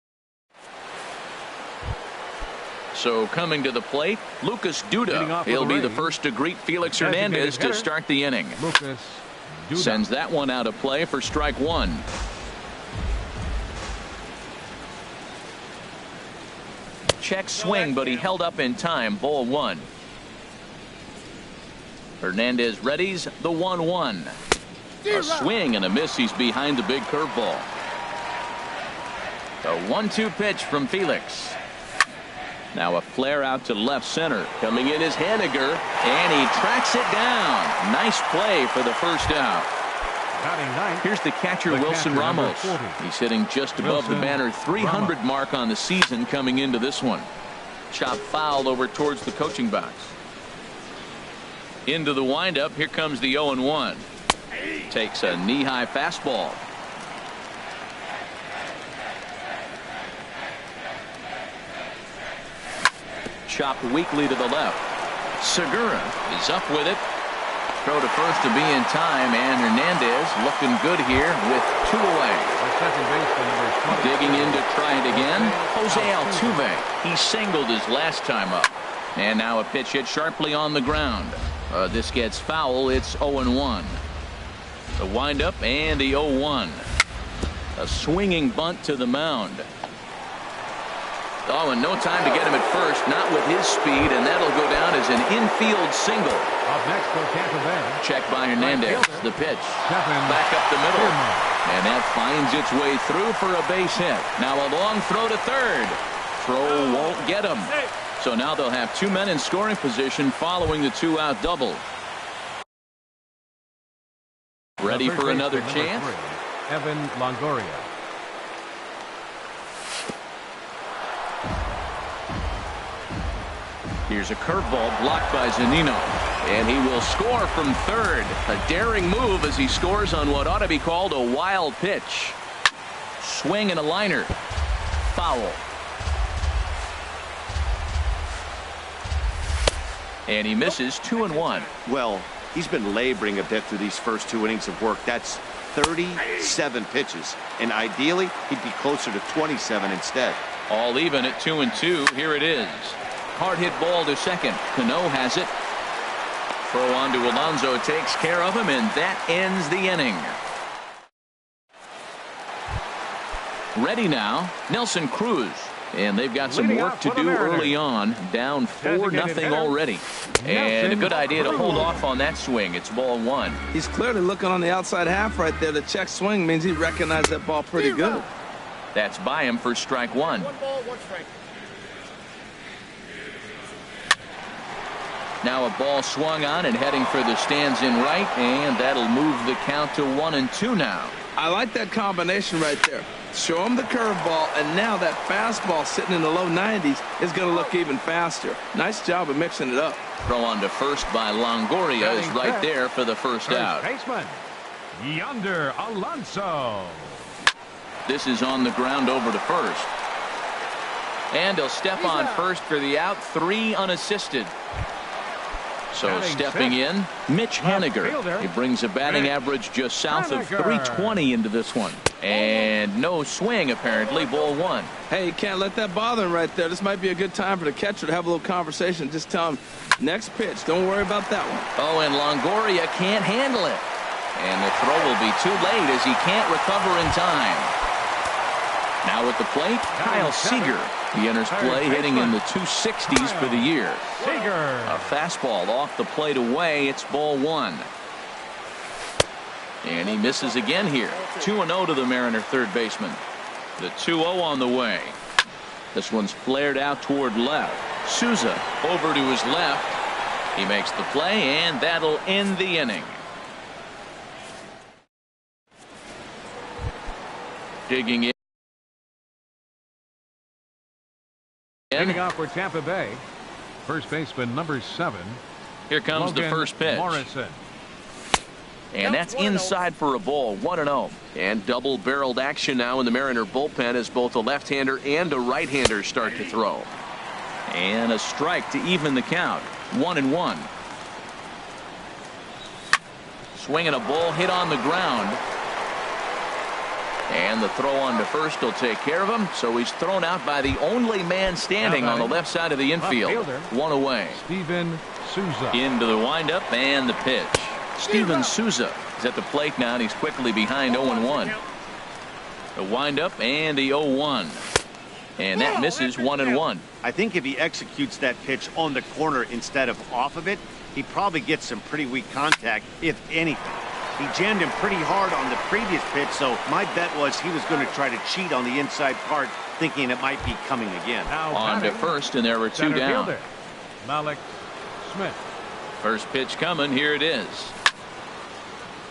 So coming to the plate, Lucas Duda. He'll be the first to greet Felix Hernandez to start the inning. Lucas Duda sends that one out of play for strike 1. Check swing, but he held up in time. Ball 1. Hernandez readies the 1-1. A swing and a miss. He's behind the big curveball. A 1-2 pitch from Felix. Now a flare out to left center. Coming in is Haniger, and he tracks it down. Nice play for the first out. Here's the catcher, Wilson Ramos. He's hitting just above the banner 300 mark on the season coming into this one. Chop foul over towards the coaching box. Into the windup. Here comes the 0-1. Takes a knee-high fastball. Chopped weakly to the left. Segura is up with it. Throw to first to be in time, and Hernandez looking good here with 2 away. Digging in to try it again, Jose Altuve. He singled his last time up. And now a pitch hit sharply on the ground. This gets foul. It's 0-1. The windup and the 0-1. A swinging bunt to the mound. Oh, and no time to get him at first, not with his speed, and that'll go down as an infield single. Up next for Tampa Bay. Check by Hernandez. The pitch. Back up the middle. And that finds its way through for a base hit. Now a long throw to third. Throw won't get him. So now they'll have 2 men in scoring position following the 2-out double. Ready for another chance? Evan Longoria. Here's a curveball blocked by Zunino. And he will score from third. A daring move as he scores on what ought to be called a wild pitch. Swing and a liner. Foul. And he misses 2-1. Well, he's been laboring a bit through these first 2 innings of work. That's 37 pitches. And ideally, he'd be closer to 27 instead. All even at 2-2. Here it is. Hard hit ball to second. Cano has it. Throw on to Alonso takes care of him, and that ends the inning. Ready now, Nelson Cruz. And they've got some work to do early on. Down 4-0 already. And a good idea to hold off on that swing. It's ball 1. He's clearly looking on the outside half right there. The check swing means he recognized that ball pretty good. That's by him for strike 1. 1 ball, 1 strike. Now a ball swung on and heading for the stands in right, and that'll move the count to 1-2 now. I like that combination right there. Show him the curveball, and now that fastball sitting in the low 90s is going to look even faster. Nice job of mixing it up. Throw on to first by Longoria is right there for the first out. Baseman Yonder Alonso. This is on the ground over to first. And he'll step on first for the out. 3 unassisted. So stepping in, Mitch Haniger. He brings a batting average just south of 320 into this one. And no swing, apparently. Ball 1. Hey, you can't let that bother him right there. This might be a good time for the catcher to have a little conversation. Just tell him, next pitch. Don't worry about that one. Oh, and Longoria can't handle it. And the throw will be too late as he can't recover in time. Now at the plate, Kyle Seager. He enters play hitting in the 260s for the year. A fastball off the plate away. It's ball 1. And he misses again here. 2-0 to the Mariner third baseman. The 2-0 on the way. This one's flared out toward left. Souza over to his left. He makes the play, and that'll end the inning. Digging in. Leading off for Tampa Bay, first baseman number 7. Here comes Logan the first pitch. Morrison. And that's inside for a ball. 1-0. And double-barreled action now in the Mariner bullpen as both a left-hander and a right-hander start to throw. And a strike to even the count. 1-1. Swinging a ball hit on the ground. And the throw on to first will take care of him. So he's thrown out by the only man standing on the left side of the infield. 1 away. Steven Souza. Into the windup and the pitch. Steven Souza is at the plate now, and he's quickly behind 0-1. The windup and the 0-1. And that misses 1-1. I think if he executes that pitch on the corner instead of off of it, he probably gets some pretty weak contact, if anything. He jammed him pretty hard on the previous pitch, so my bet was he was going to try to cheat on the inside part, thinking it might be coming again. On to first, and there were 2 down. Fielder, Malik Smith. First pitch coming. Here it is.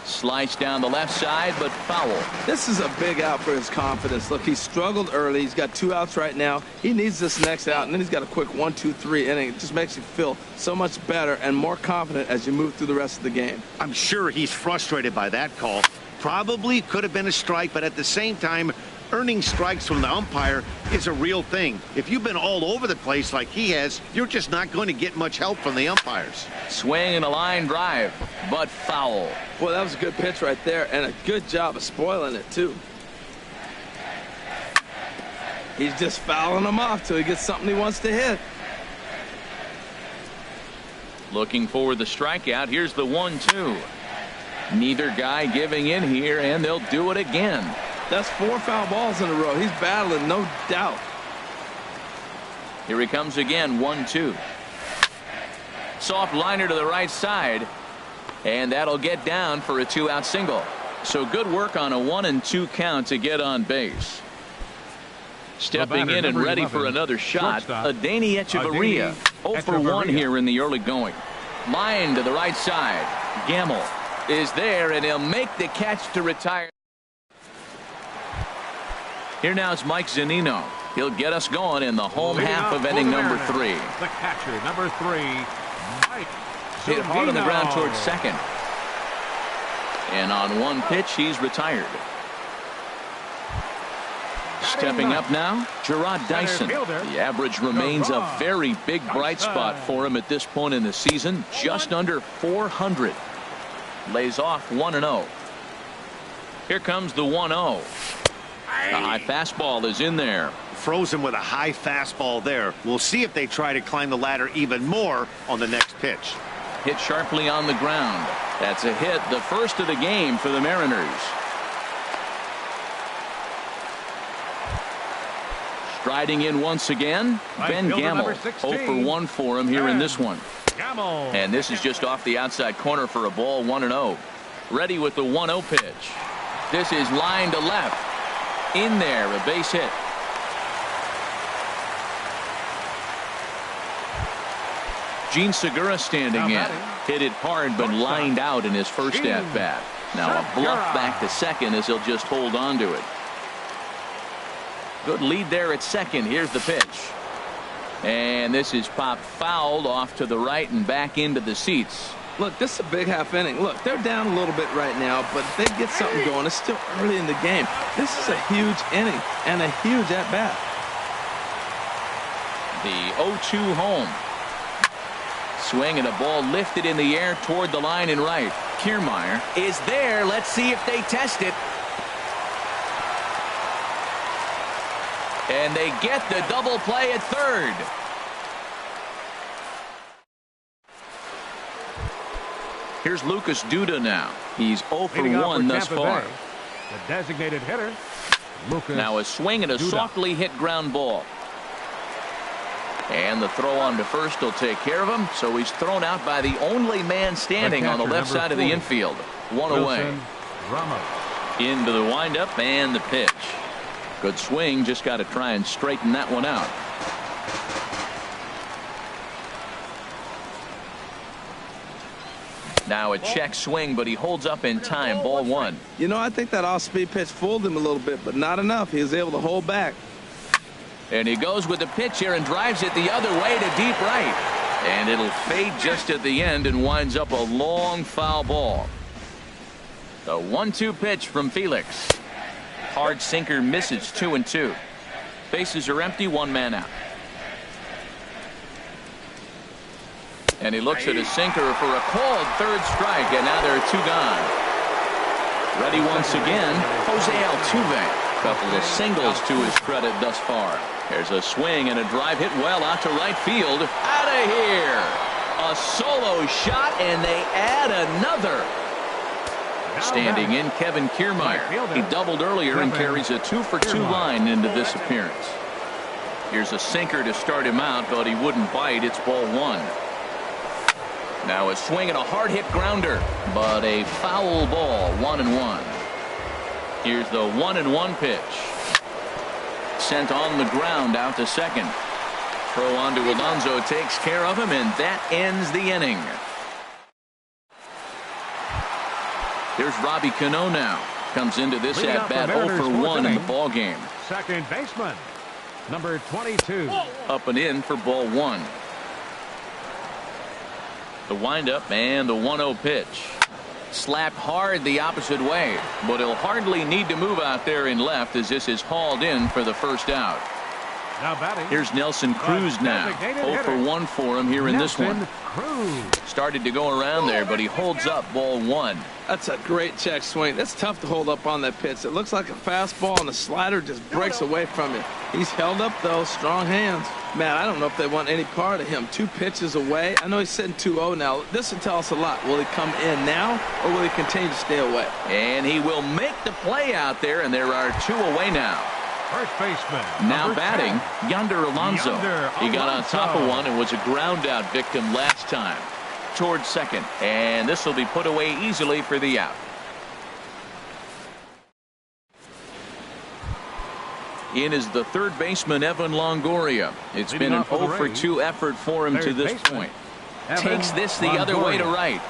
Sliced down the left side, but foul. This is a big out for his confidence. Look, he struggled early. He's got 2 outs right now. He needs this next out, and then he's got a quick 1-2-3 inning. It just makes you feel so much better and more confident as you move through the rest of the game. I'm sure he's frustrated by that call. Probably could have been a strike, but at the same time, earning strikes from the umpire is a real thing. If you've been all over the place like he has, you're just not going to get much help from the umpires. Swing and a line drive, but foul. Boy, that was a good pitch right there, and a good job of spoiling it, too. He's just fouling him off till he gets something he wants to hit. Looking for the strikeout. Here's the 1-2. Neither guy giving in here, and they'll do it again. That's 4 foul balls in a row. He's battling, no doubt. Here he comes again. 1-2. Soft liner to the right side, and that'll get down for a 2-out single. So good work on a 1-2 count to get on base. Stepping in and ready for another shot, Adeiny Echeverria. 0 for 1 here in the early going. Line to the right side. Gamble is there, and he'll make the catch to retire. Here now is Mike Zunino. He'll get us going in the home half of inning number 3. The catcher, number 3, Mike Hit hard on the ground towards second. And on one pitch, he's retired. Stepping up now, Gerard Dyson. The average remains a very big bright spot for him at this point in the season. Just under 400. Lays off 1-0. Here comes the 1-0. The high fastball is in there. Frozen with a high fastball there. We'll see if they try to climb the ladder even more on the next pitch. Hit sharply on the ground. That's a hit, the first of the game for the Mariners. Striding in once again, Ben Gamble. 0 for 1 for him here in this one. And this is just off the outside corner for a ball. 1-0. Ready with the 1-0 pitch. This is line to left. In there, a base hit. Gene Segura standing in. Hit it hard, but lined out in his first at-bat. Now a bluff back to second as he'll just hold on to it. Good lead there at second. Here's the pitch. And this is popped fouled off to the right and back into the seats. Look, this is a big half inning. Look, they're down a little bit right now, but if they get something going, it's still early in the game. This is a huge inning and a huge at-bat. The 0-2 home. Swing and a ball lifted in the air toward the line and right. Kiermaier Is there. Let's see if they test it. and they get the double play at third. Here's Lucas Duda now. He's 0 for 1 thus far. Bay, the designated hitter, Lucas. Now a swing and a Duda. softly hit ground ball. And the throw on to first will take care of him. So he's thrown out by the only man standing on the left side of the infield. One away. Wilson Ramos. Into the windup and the pitch. Good swing. Just got to try and straighten that one out. Now a check swing, but he holds up in time. Ball one. You know, I think that off-speed pitch fooled him a little bit, but not enough. He was able to hold back. And he goes with the pitch here and drives it the other way to deep right. And it'll fade just at the end and winds up a long foul ball. The 1-2 pitch from Felix. Hard sinker misses 2-2. Bases are empty, one man out. And he looks at his sinker for a called third strike, and now there are two gone. Ready once again, Jose Altuve. Couple of singles to his credit thus far. There's a swing and a drive hit well out to right field. Out of here. A solo shot, and they add another. Standing in, Kevin Kiermaier. He doubled earlier and carries a 2 for 2 line into this appearance. Here's a sinker to start him out, but he wouldn't bite. It's ball one. Now a swing and a hard hit grounder, but a foul ball. 1-1. Here's the 1-1 pitch. Sent on the ground out to second. Throw on to Alonso takes care of him, and that ends the inning. Here's Robbie Cano now. Comes into this at bat 0 for 1 in the ball game. Second baseman, number 22. Up and in for ball one. The windup and the 1-0 pitch. Slapped hard the opposite way, but he'll hardly need to move out there in left as this is hauled in for the first out. Now batting. Here's Nelson Cruz now. 0 for 1 for him here in this one. Cruz. Started to go around there, but he holds up ball one. That's a great check swing. That's tough to hold up on that pitch. It looks like a fastball, and the slider just breaks away from you. He's held up, though. Strong hands. Man, I don't know if they want any part of him. 2 pitches away. I know he's sitting 2-0 now. This will tell us a lot. Will he come in now, or will he continue to stay away? And he will make the play out there, and there are 2 away now. First baseman. Now number batting, 10. Yonder Alonso. He got on top of one and was a ground out victim last time. Towards second, and this will be put away easily for the out. In is the third baseman, Evan Longoria. It's been an 0 for 2 effort for him to this point. Takes this the other way to right.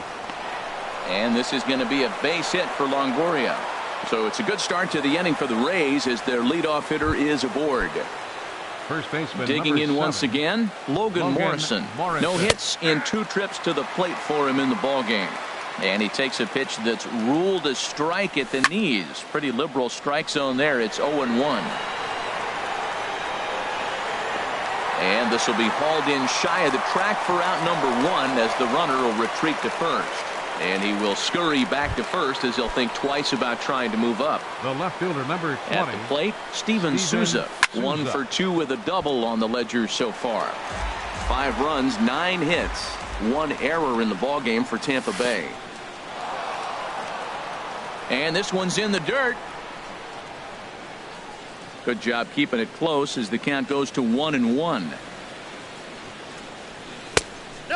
And this is going to be a base hit for Longoria. So it's a good start to the inning for the Rays as their leadoff hitter is aboard. First baseman, Digging in number once 7. again, Logan Morrison. No hits in 2 trips to the plate for him in the ballgame. And he takes a pitch that's ruled a strike at the knees. Pretty liberal strike zone there. It's 0-1. And this will be hauled in shy of the track for out number 1 as the runner will retreat to first. And he will scurry back to first as he'll think twice about trying to move up. The left fielder, number 20. At the plate, Steven Souza. 1 for 2 with a double on the ledger so far. 5 runs, 9 hits, 1 error in the ballgame for Tampa Bay. And this one's in the dirt. Good job keeping it close as the count goes to 1-1.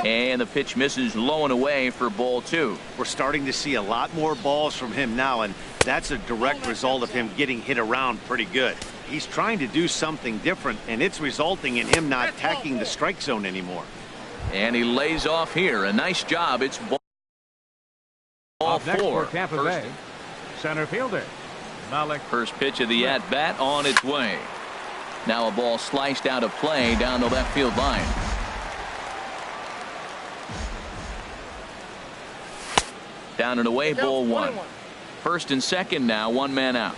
And the pitch misses low and away for ball 2. We're starting to see a lot more balls from him now, and that's a direct result of him getting hit around pretty good. He's trying to do something different, and it's resulting in him not attacking the strike zone anymore. And he lays off here. A nice job. It's ball Up next 4. for Tampa Bay, center fielder, Malik. First pitch of the at-bat on its way. Now a ball sliced out of play down the left field line. Down and away, ball one. First and second now, one man out.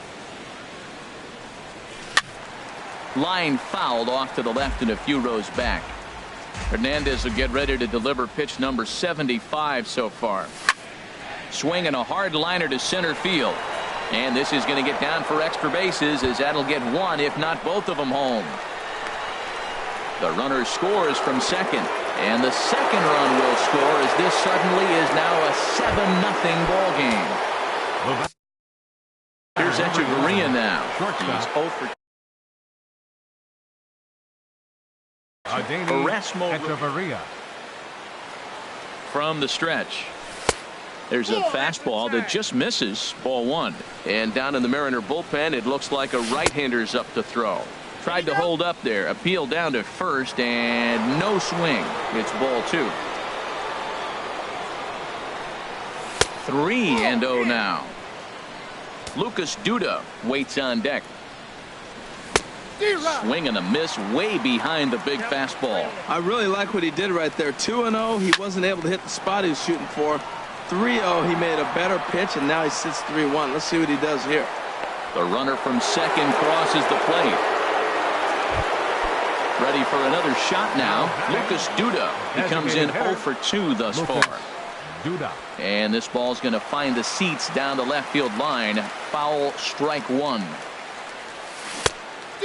Line fouled off to the left and a few rows back. Hernandez will get ready to deliver pitch number 75 so far. Swinging a hard liner to center field. And this is going to get down for extra bases, as that'll get one, if not both of them, home. The runner scores from second. And the second run will score, as this suddenly is now a 7-0 ball game. Here's Echeverria now. He's 0 for Erasmo Echeverria from the stretch. There's a fastball that just misses, ball one. And down in the Mariner bullpen, it looks like a right-hander's up to throw. Tried to hold up there, appeal down to first, and no swing. It's ball two. 3-0 now. Lucas Duda waits on deck. Swing and a miss way behind the big fastball. I really like what he did right there. 2-0, he wasn't able to hit the spot he was shooting for. 3-0, he made a better pitch, and now he sits 3-1. Let's see what he does here. The runner from second crosses the plate. Ready for another shot now. Lucas Duda. He comes in 0 for 2 thus far. Duda. And this ball's going to find the seats down the left field line. Foul, strike one.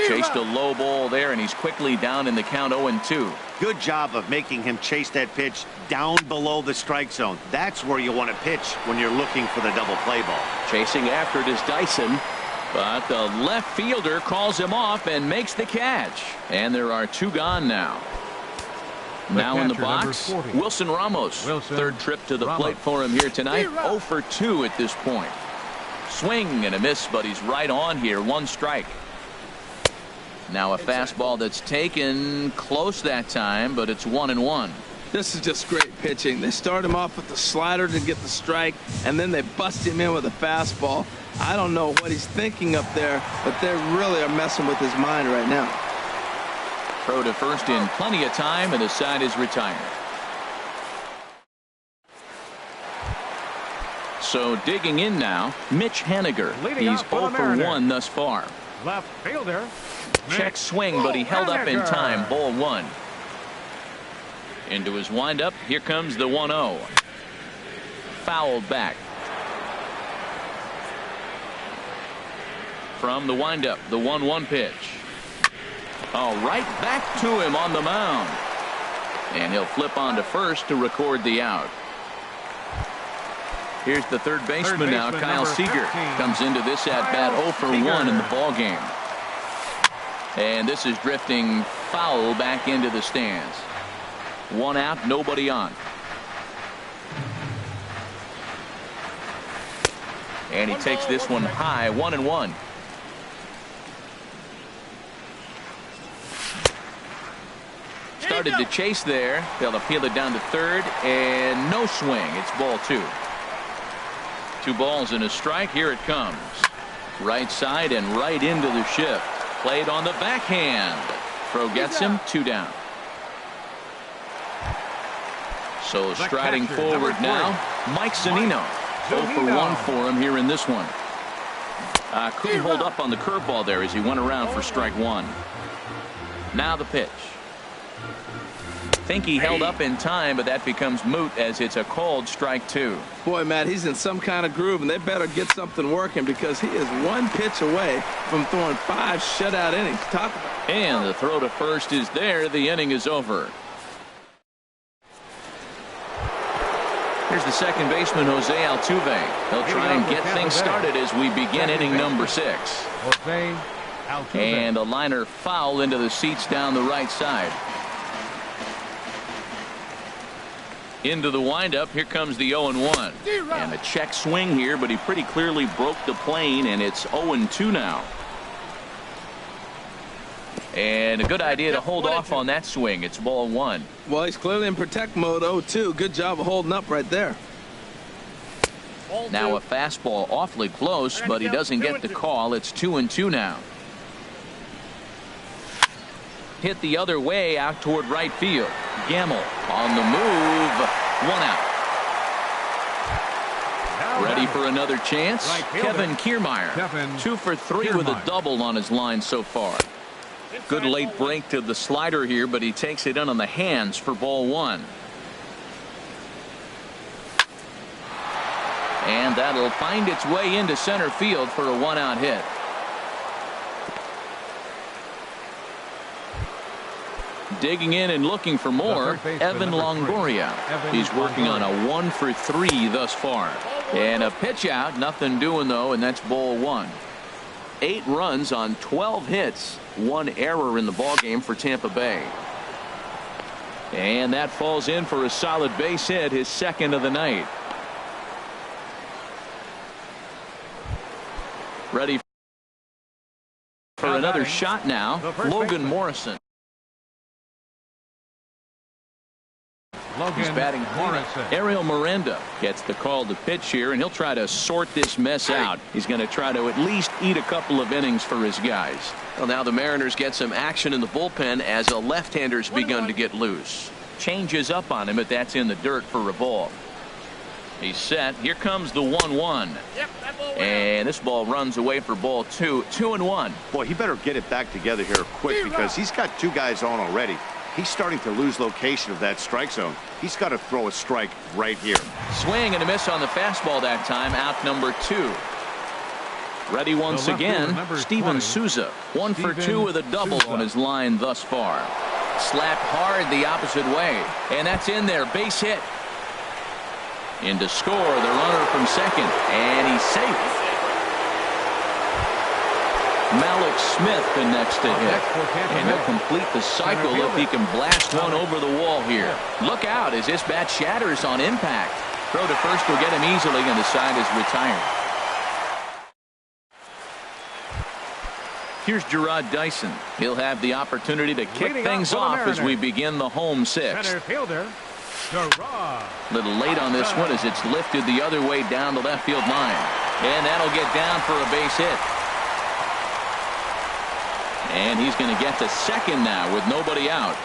Chased a low ball there, and he's quickly down in the count 0-2. Good job of making him chase that pitch down below the strike zone. That's where you want to pitch when you're looking for the double play ball. Chasing after it is Dyson, but the left fielder calls him off and makes the catch. And there are two gone now. Now in the box, Wilson Ramos. Third trip to the plate for him here tonight. 0 for 2 at this point. Swing and a miss, but he's right on here. One strike. Now a fastball that's taken close that time, but it's 1-1. This is just great pitching. They start him off with the slider to get the strike, and then they bust him in with a fastball. I don't know what he's thinking up there, but they really are messing with his mind right now. Throw to first in plenty of time, and the side is retired. So digging in now, Mitch Haniger. He's 0 for 1 thus far. Left fielder. Check swing, but he held up in time. Ball one. Into his windup. Here comes the 1-0. Fouled back. From the windup, the 1-1 pitch. Oh, right back to him on the mound. And he'll flip on to first to record the out. Here's the third baseman now, Kyle Seager. Comes into this at-bat 0 for 1 in the ball game. And this is drifting foul back into the stands. One out, nobody on. And he takes this one high, 1-1. Started to chase there. They'll appeal it down to third, and no swing. It's ball two. 2 balls and a strike. Here it comes. Right side and right into the shift. Played on the backhand. Throw gets him. 2 down. So striding forward now, Mike Zunino. 0 for 1 for him here in this one. Couldn't hold up on the curveball there as he went around for strike one. Now the pitch. Think he held up in time, but that becomes moot as it's a called strike two. Boy, Matt, he's in some kind of groove, and they better get something working because he is 1 pitch away from throwing 5 shutout innings. Talk about it. And the throw to first is there. The inning is over. Here's the second baseman, Jose Altuve. He'll try and get things started as we begin inning number 6. And a liner foul into the seats down the right side. Into the windup. Here comes the 0-1. And a check swing here, but he pretty clearly broke the plane, and it's 0-2 now. And a good idea to hold off on that swing. It's ball one. Well, he's clearly in protect mode. 0-2. Good job of holding up right there. Now a fastball awfully close, but he doesn't get the call. It's 2-2 now. Hit the other way out toward right field. Gamble on the move. 1 out. Ready for another chance? Kevin Kiermaier. 2 for 3 with a double on his line so far. Good late break to the slider here, but he takes it in on the hands for ball 1. And that'll find its way into center field for a 1-out hit. Digging in and looking for more, Evan Longoria. He's working on a 1 for 3 thus far. And a pitch out, nothing doing though, and that's ball 1. 8 runs on 12 hits, 1 error in the ballgame for Tampa Bay. And that falls in for a solid base hit, his second of the night. Ready for another shot now, Logan Morrison. He's batting hard. Ariel Miranda gets the call to pitch here, and he'll try to sort this mess out. He's going to try to at least eat a couple of innings for his guys. Well, now the Mariners get some action in the bullpen as a left-hander's begun to get loose. Changes up on him, but that's in the dirt for a ball. He's set. Here comes the 1-1. And this ball runs away for ball 2. 2-1. Boy, he better get it back together here quick because he's got 2 guys on already. He's starting to lose location of that strike zone. He's got to throw a strike right here. Swing and a miss on the fastball that time. Out number 2. Ready once again, Steven Souza. 1 for 2 with a double on his line thus far. Slapped hard the opposite way. And that's in there. Base hit. In to score, the runner from second. And he's safe. Malik Smith connects to hit. And he'll complete the cycle if he can blast one over the wall here. Look out as this bat shatters on impact. Throw to first will get him easily, and the side is retired. Here's Gerard Dyson. He'll have the opportunity to kick things off as we begin the home 6th. Center fielder, Gerard. Little late on this one as it's lifted the other way down the left field line. And that'll get down for a base hit. And he's going to get to second now with nobody out.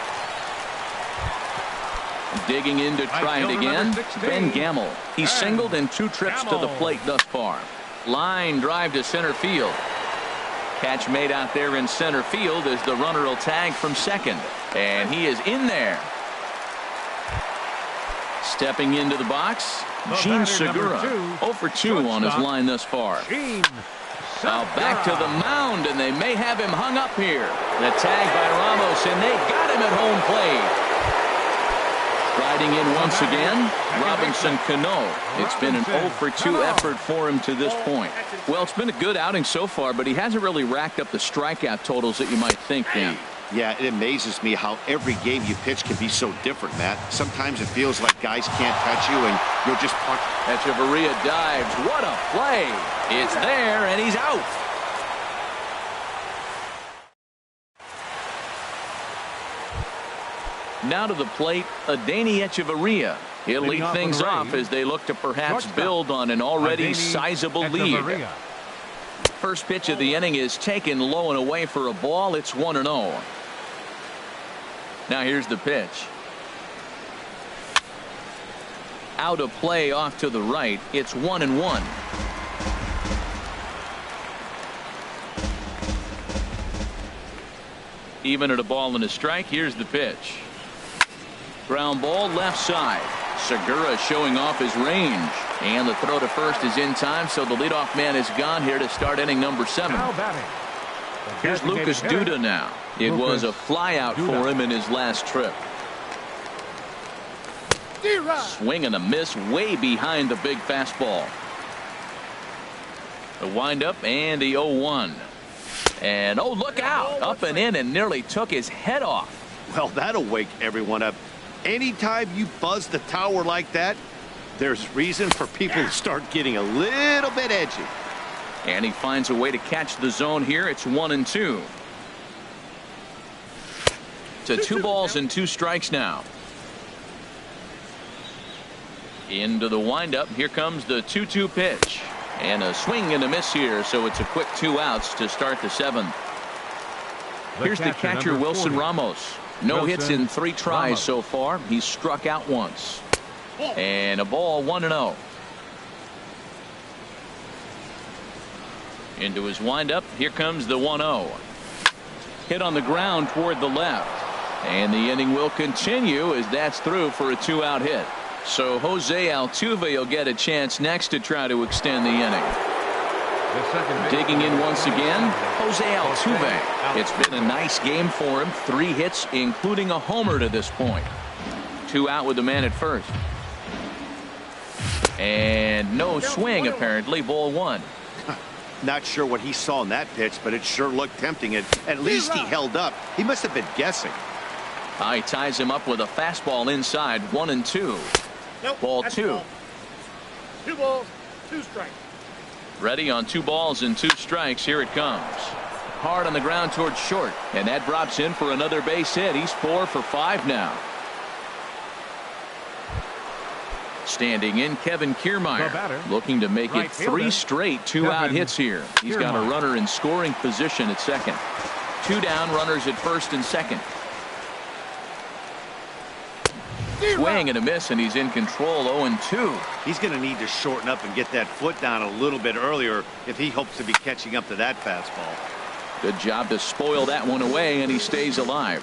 Digging in to try it again. Ben Gamel. He's singled in 2 trips to the plate thus far. Line drive to center field. Catch made out there in center field as the runner will tag from second. And he is in there. Stepping into the box, Gene Segura. 0 for 2 on his line thus far. Now back to the mound, and they may have him hung up here. The tag by Ramos, and they got him at home plate. Riding in once again, Robinson Cano. It's been an 0 for 2 effort for him to this point. Well, it's been a good outing so far, but he hasn't really racked up the strikeout totals that you might think, Dan. Yeah, it amazes me how every game you pitch can be so different, Matt. Sometimes it feels like guys can't touch you and you're just punching. Echeverria dives. What a play. It's there, and he's out. Now to the plate, Adeiny Echeverria. He'll lead things off as they look to perhaps build on an already sizable lead. First pitch of the inning is taken low and away for a ball. It's 1-0. Now here's the pitch. Out of play off to the right. It's 1-1. Even at a ball and a strike. Here's the pitch. Ground ball left side. Segura showing off his range. And the throw to first is in time, so the leadoff man is gone here to start inning number 7. Here's Lucas Duda now. It was a flyout for him in his last trip. Swing and a miss way behind the big fastball. The windup and the 0-1. And oh, look out. Up and in and nearly took his head off. Well, that'll wake everyone up. Anytime you buzz the tower like that, there's reason for people to start getting a little bit edgy. And he finds a way to catch the zone here. It's 1-2. To 2 balls and 2 strikes now. Into the windup. Here comes the 2-2 pitch. And a swing and a miss here, so it's a quick 2 outs to start the 7th. Here's the catcher, Wilson Ramos. No hits in 3 tries so far. He's struck out once. And a ball, 1-0. Into his windup. Here comes the 1-0. Hit on the ground toward the left. And the inning will continue as that's through for a 2-out hit. So Jose Altuve will get a chance next to try to extend the inning. Digging in once again, Jose Altuve. It's been a nice game for him. 3 hits, including a homer to this point. 2 out with the man at first. And no swing, apparently. Ball 1. Not sure what he saw in that pitch, but it sure looked tempting. At least he held up. He must have been guessing. He ties him up with a fastball inside. 1-2. Nope, ball 2. Ball. 2 balls, 2 strikes. Ready on 2 balls and 2 strikes. Here it comes. Hard on the ground towards short. And that drops in for another base hit. He's 4 for 5 now. Standing in, Kevin Kiermaier, looking to make it 3 straight 2-out hits here. He's got a runner in scoring position at second. 2 down, runners at first and second. Swing and a miss, and he's in control. 0-2. He's going to need to shorten up and get that foot down a little bit earlier if he hopes to be catching up to that fastball. Good job to spoil that one away, and he stays alive.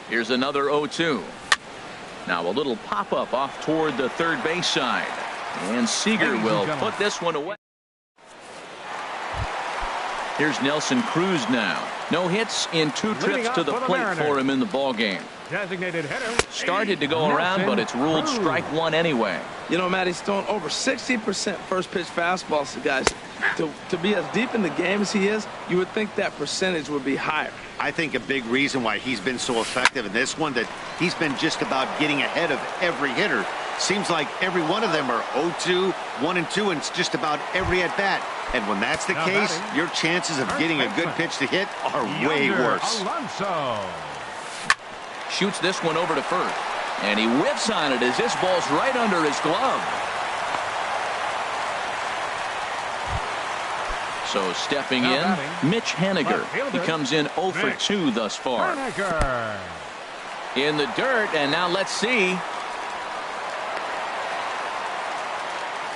Here's another 0-2. Now a little pop-up off toward the third base side. And Seager will put this one away. Here's Nelson Cruz now. No hits in 2 trips to the plate for him in the ballgame. Designated hitter. Started to go around, but it's ruled strike 1 anyway. You know, Matt, he's thrown over 60% first pitch fastballs to guys. To be as deep in the game as he is, you would think that percentage would be higher. I think a big reason why he's been so effective in this one, that he's been just about getting ahead of every hitter. Seems like every one of them are 0-2, 1-2, and it's just about every at-bat. And when that's the case, your chances of getting a good pitch to hit are way worse. Alonso. Shoots this one over to first. And he whiffs on it as this ball's right under his glove. So stepping in, Mitch Haniger. He comes in 0 for 2 thus far. In the dirt, and now let's see.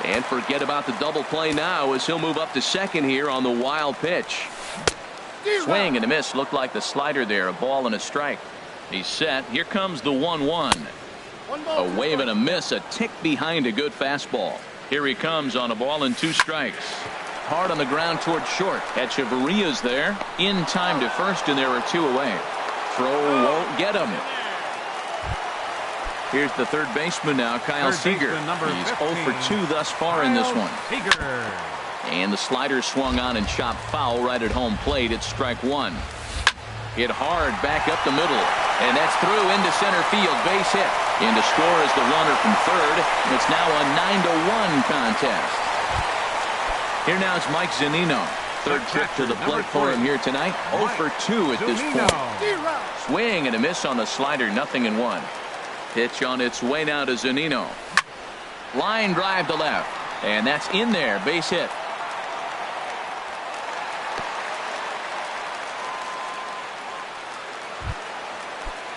And forget about the double play now as he'll move up to second here on the wild pitch. Swing and a miss. Looked like the slider there. A ball and a strike. He's set. Here comes the 1-1. A wave and a miss. A tick behind a good fastball. Here he comes on a ball and 2 strikes. Hard on the ground toward short. Echeverria's there. In time to first, and there are 2 away. Throw won't get him. Here's the third baseman now, Kyle Seager. He's 0 for 2 thus far in this one. And the slider swung on and chopped foul right at home plate. It's strike 1. Hit hard back up the middle. And that's through into center field. Base hit. In to score is the runner from third. It's now a 9-1 contest. Here now is Mike Zunino. Third trip to the plate for him here tonight. 0 for 2 at this point. Swing and a miss on the slider. 0-1. Pitch on its way now to Zunino. Line drive to left. And that's in there. Base hit.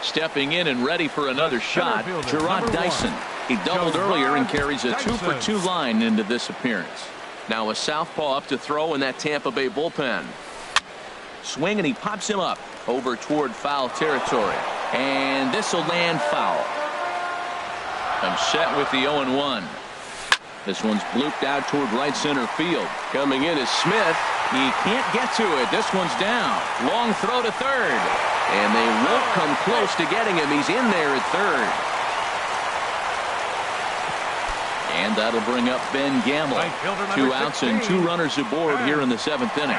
Stepping in and ready for another shot, Gerard Dyson. He doubled earlier and carries a 2 for 2 line into this appearance. Now a southpaw up to throw in that Tampa Bay bullpen. Swing and he pops him up over toward foul territory. And this will land foul. I'm set with the 0-1. This one's blooped out toward right center field. Coming in is Smith. He can't get to it. This one's down. Long throw to third. And they won't come close to getting him. He's in there at third. And that'll bring up Ben Gamble. 2 outs and 2 runners aboard here in the 7th inning.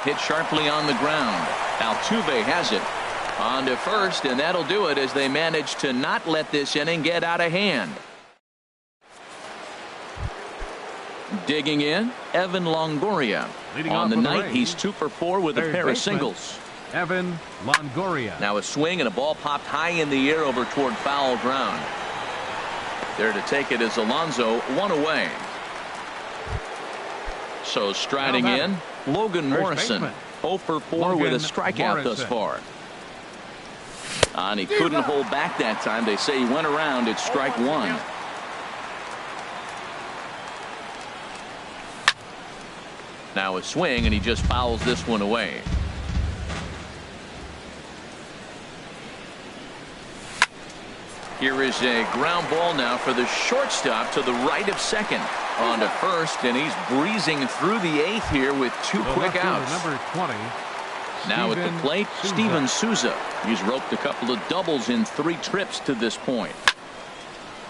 Hit sharply on the ground. Altuve has it. On to first, and that'll do it as they manage to not let this inning get out of hand. Digging in, Evan Longoria. On the night, he's 2 for 4 with a pair of singles. Evan Longoria. Now a swing and a ball popped high in the air over toward foul ground. There to take it is Alonso, 1 away. So striding in, Logan Morrison. 0 for 4 with a strikeout thus far. And he couldn't hold back that time. They say he went around. It's strike 1. Now a swing, and he just fouls this one away. Here is a ground ball now for the shortstop to the right of second. On to first, and he's breezing through the eighth here with two quick outs. Number 20. Now at the plate, Steven Souza. He's roped a couple of doubles in 3 trips to this point.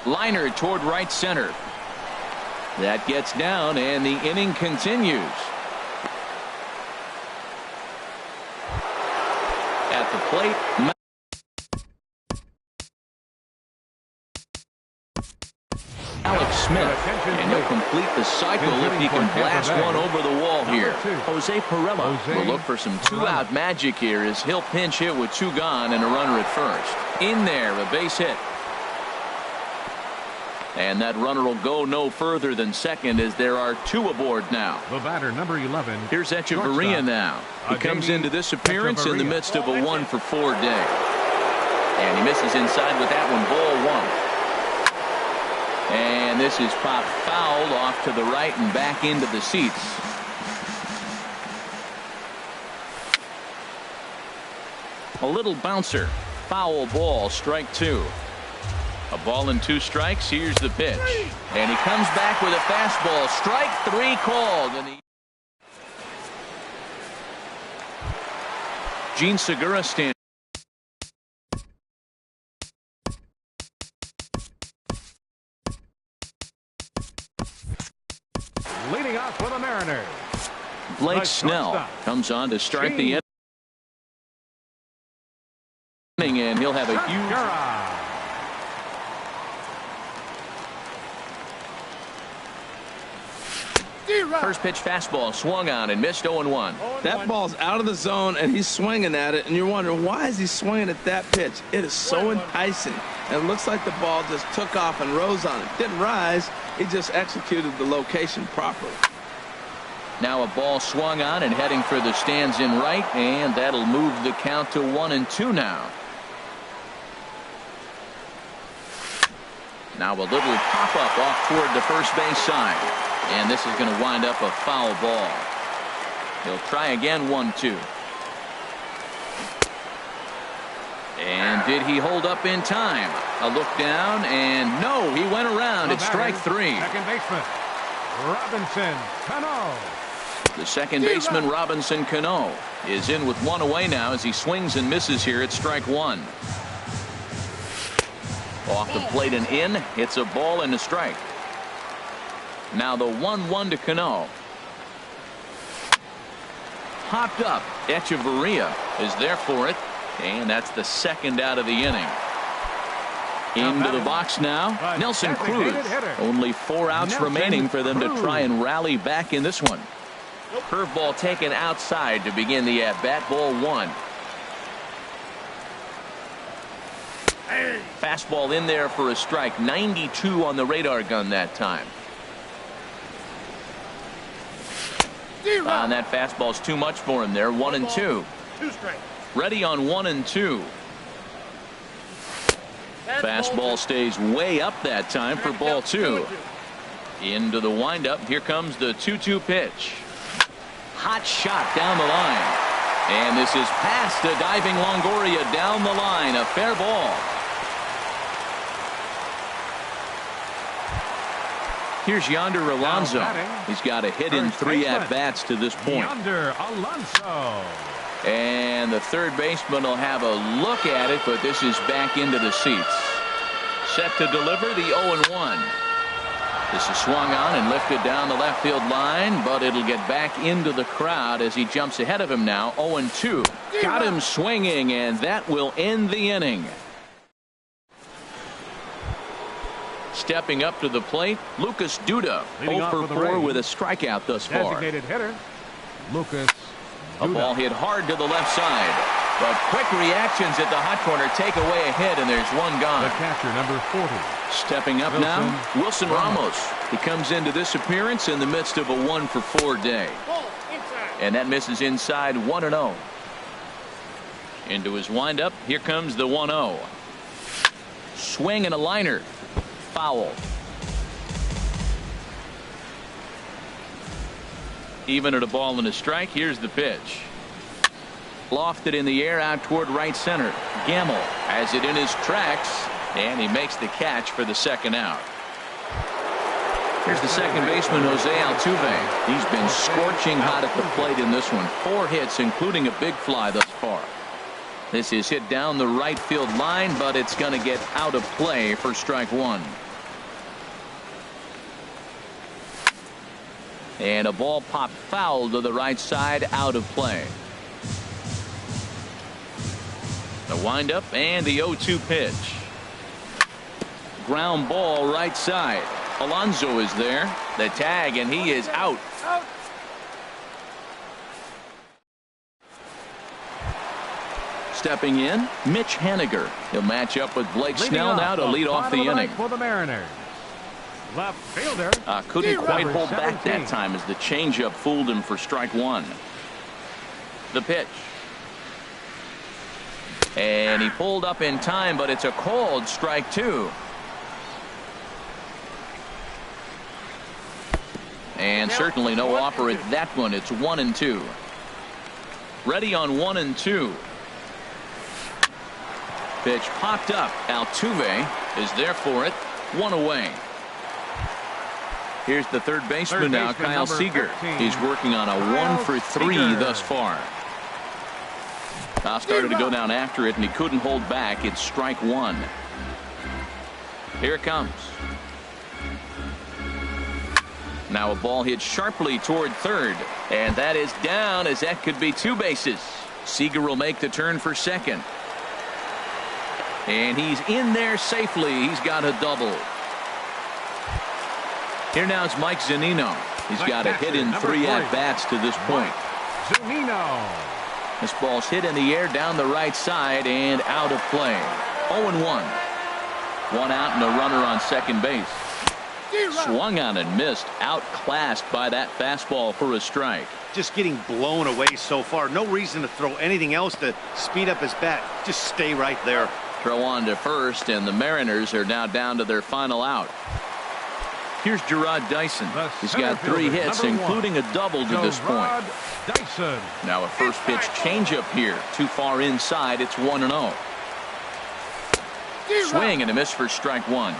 Liner toward right center. That gets down, and the inning continues. At the plate, Alex Smith, and he'll complete the cycle if he can blast one over the wall here. Jose Pirela will look for some 2-out magic here as he'll pinch hit with 2 gone and a runner at first. In there, a base hit. And that runner will go no further than second as there are 2 aboard now. The batter, number 11. Here's Echeverria now. He comes into this appearance in the midst of a 1-for-4 day. And he misses inside with that one, ball 1. And this is popped foul off to the right and back into the seats. A little bouncer. Foul ball, strike 2. A ball and 2 strikes. Here's the pitch. And he comes back with a fastball. Strike 3 called. And Gene Segura stands. Leading off for the Mariners, Blake Snell comes on to start the inning, and he'll have a huge. First pitch fastball swung on and missed 0-1. That ball's out of the zone, and he's swinging at it, and you're wondering, why is he swinging at that pitch? It is so enticing. And it looks like the ball just took off and rose on it. Didn't rise. He just executed the location properly. Now a ball swung on and heading for the stands in right, and that'll move the count to 1-2 now. Now a little pop-up off toward the first base side. And this is going to wind up a foul ball. He'll try again, 1-2. And did he hold up in time? A look down, and no, he went around. It's strike 3. Second baseman, Robinson Cano. The second baseman, Robinson Cano, is in with 1 away now as he swings and misses here at strike 1. Off the plate and in. It's a ball and a strike. Now the 1-1 to Cano. Popped up. Echeverria is there for it. And that's the second out of the inning. Into the box now, Nelson Cruz. Only 4 outs remaining for them to try and rally back in this one. Curveball taken outside to begin the at-bat. Ball 1. Fastball in there for a strike. 92 on the radar gun that time. And that fastball's too much for him there. 1-2. 2 strikes. Ready on 1-2. Fastball stays way up that time for ball 2. Into the windup. Here comes the 2-2 pitch. Hot shot down the line. And this is past a diving Longoria down the line. A fair ball. Here's Yonder Alonso. He's got a hit in 3 at-bats to this point. Yonder Alonso. And the third baseman will have a look at it, but this is back into the seats. Set to deliver the 0-1. This is swung on and lifted down the left field line, but it'll get back into the crowd as he jumps ahead of him now. 0-2. Got him swinging, and that will end the inning. Stepping up to the plate, Lucas Duda. 0-for-4 with a strikeout thus far. Designated hitter, Lucas A ball hit hard to the left side. But quick reactions at the hot corner take away a hit, and there's 1 gone. The catcher, number 40. Stepping up now, Wilson Ramos. He comes into this appearance in the midst of a 1-for-4 day. And that misses inside. 1-0. Into his windup, here comes the 1-0. Swing and a liner. Foul. Even at a ball and a strike, here's the pitch. Lofted in the air out toward right center. Gamble has it in his tracks, and he makes the catch for the second out. Here's the second baseman, Jose Altuve. He's been scorching hot at the plate in this one. 4 hits, including a big fly thus far. This is hit down the right field line, but it's going to get out of play for strike 1. And a ball popped foul to the right side, out of play. The windup and the 0-2 pitch. Ground ball right side. Alonso is there. The tag, and he is out. Stepping in, Mitch Haniger. He'll match up with Blake Snell now to lead off the inning. For the Mariners, left fielder. Couldn't quite hold number back 17. that time as the changeup fooled him for strike 1. The pitch. And he pulled up in time, but it's a called strike 2. And certainly no offer at that one. It's 1-2. Ready on 1-2. Pitch popped up. Altuve is there for it. 1 away. Here's the third baseman now, Kyle Seager. 13. He's working on a 1-for-3 thus far. Now started to go down after it, and he couldn't hold back. It's strike 1. Here it comes. Now a ball hit sharply toward third, and that is down, as that could be 2 bases. Seager will make the turn for second. And he's in there safely. He's got a double. Here now is Mike Zunino. He's got a hit in 3 at-bats to this point. Zunino. This ball's hit in the air down the right side and out of play. 0-1. 1 out and a runner on second base. Swung on and missed. Outclassed by that fastball for a strike. Just getting blown away so far. No reason to throw anything else to speed up his bat. Just stay right there. Throw on to first, and the Mariners are now down to their final out. Here's Gerard Dyson. He's got 3 hits, including a double to this point. Dyson. Now a first pitch changeup here. Too far inside. It's 1-0. Swing and a miss for strike 1.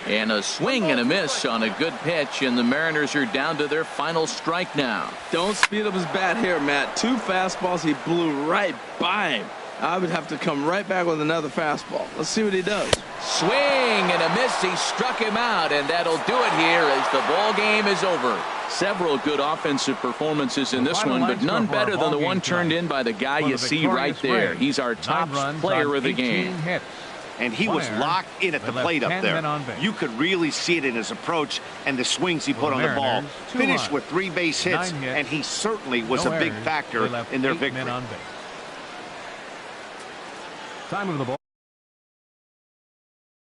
And a swing and a miss on a good pitch, and the Mariners are down to their final strike now. Don't speed up his bat here, Matt. 2 fastballs, he blew right by him. I would have to come right back with another fastball. Let's see what he does. Swing and a miss. He struck him out, and that'll do it here as the ball game is over. Several good offensive performances in this one, but none better than the one turned in by the guy you see right there. He's our top player of the game. And he was locked in at the plate up there. You could really see it in his approach and the swings he put on the ball. Finished with 3 base hits, and he certainly was a big factor in their victory. Time of the ball.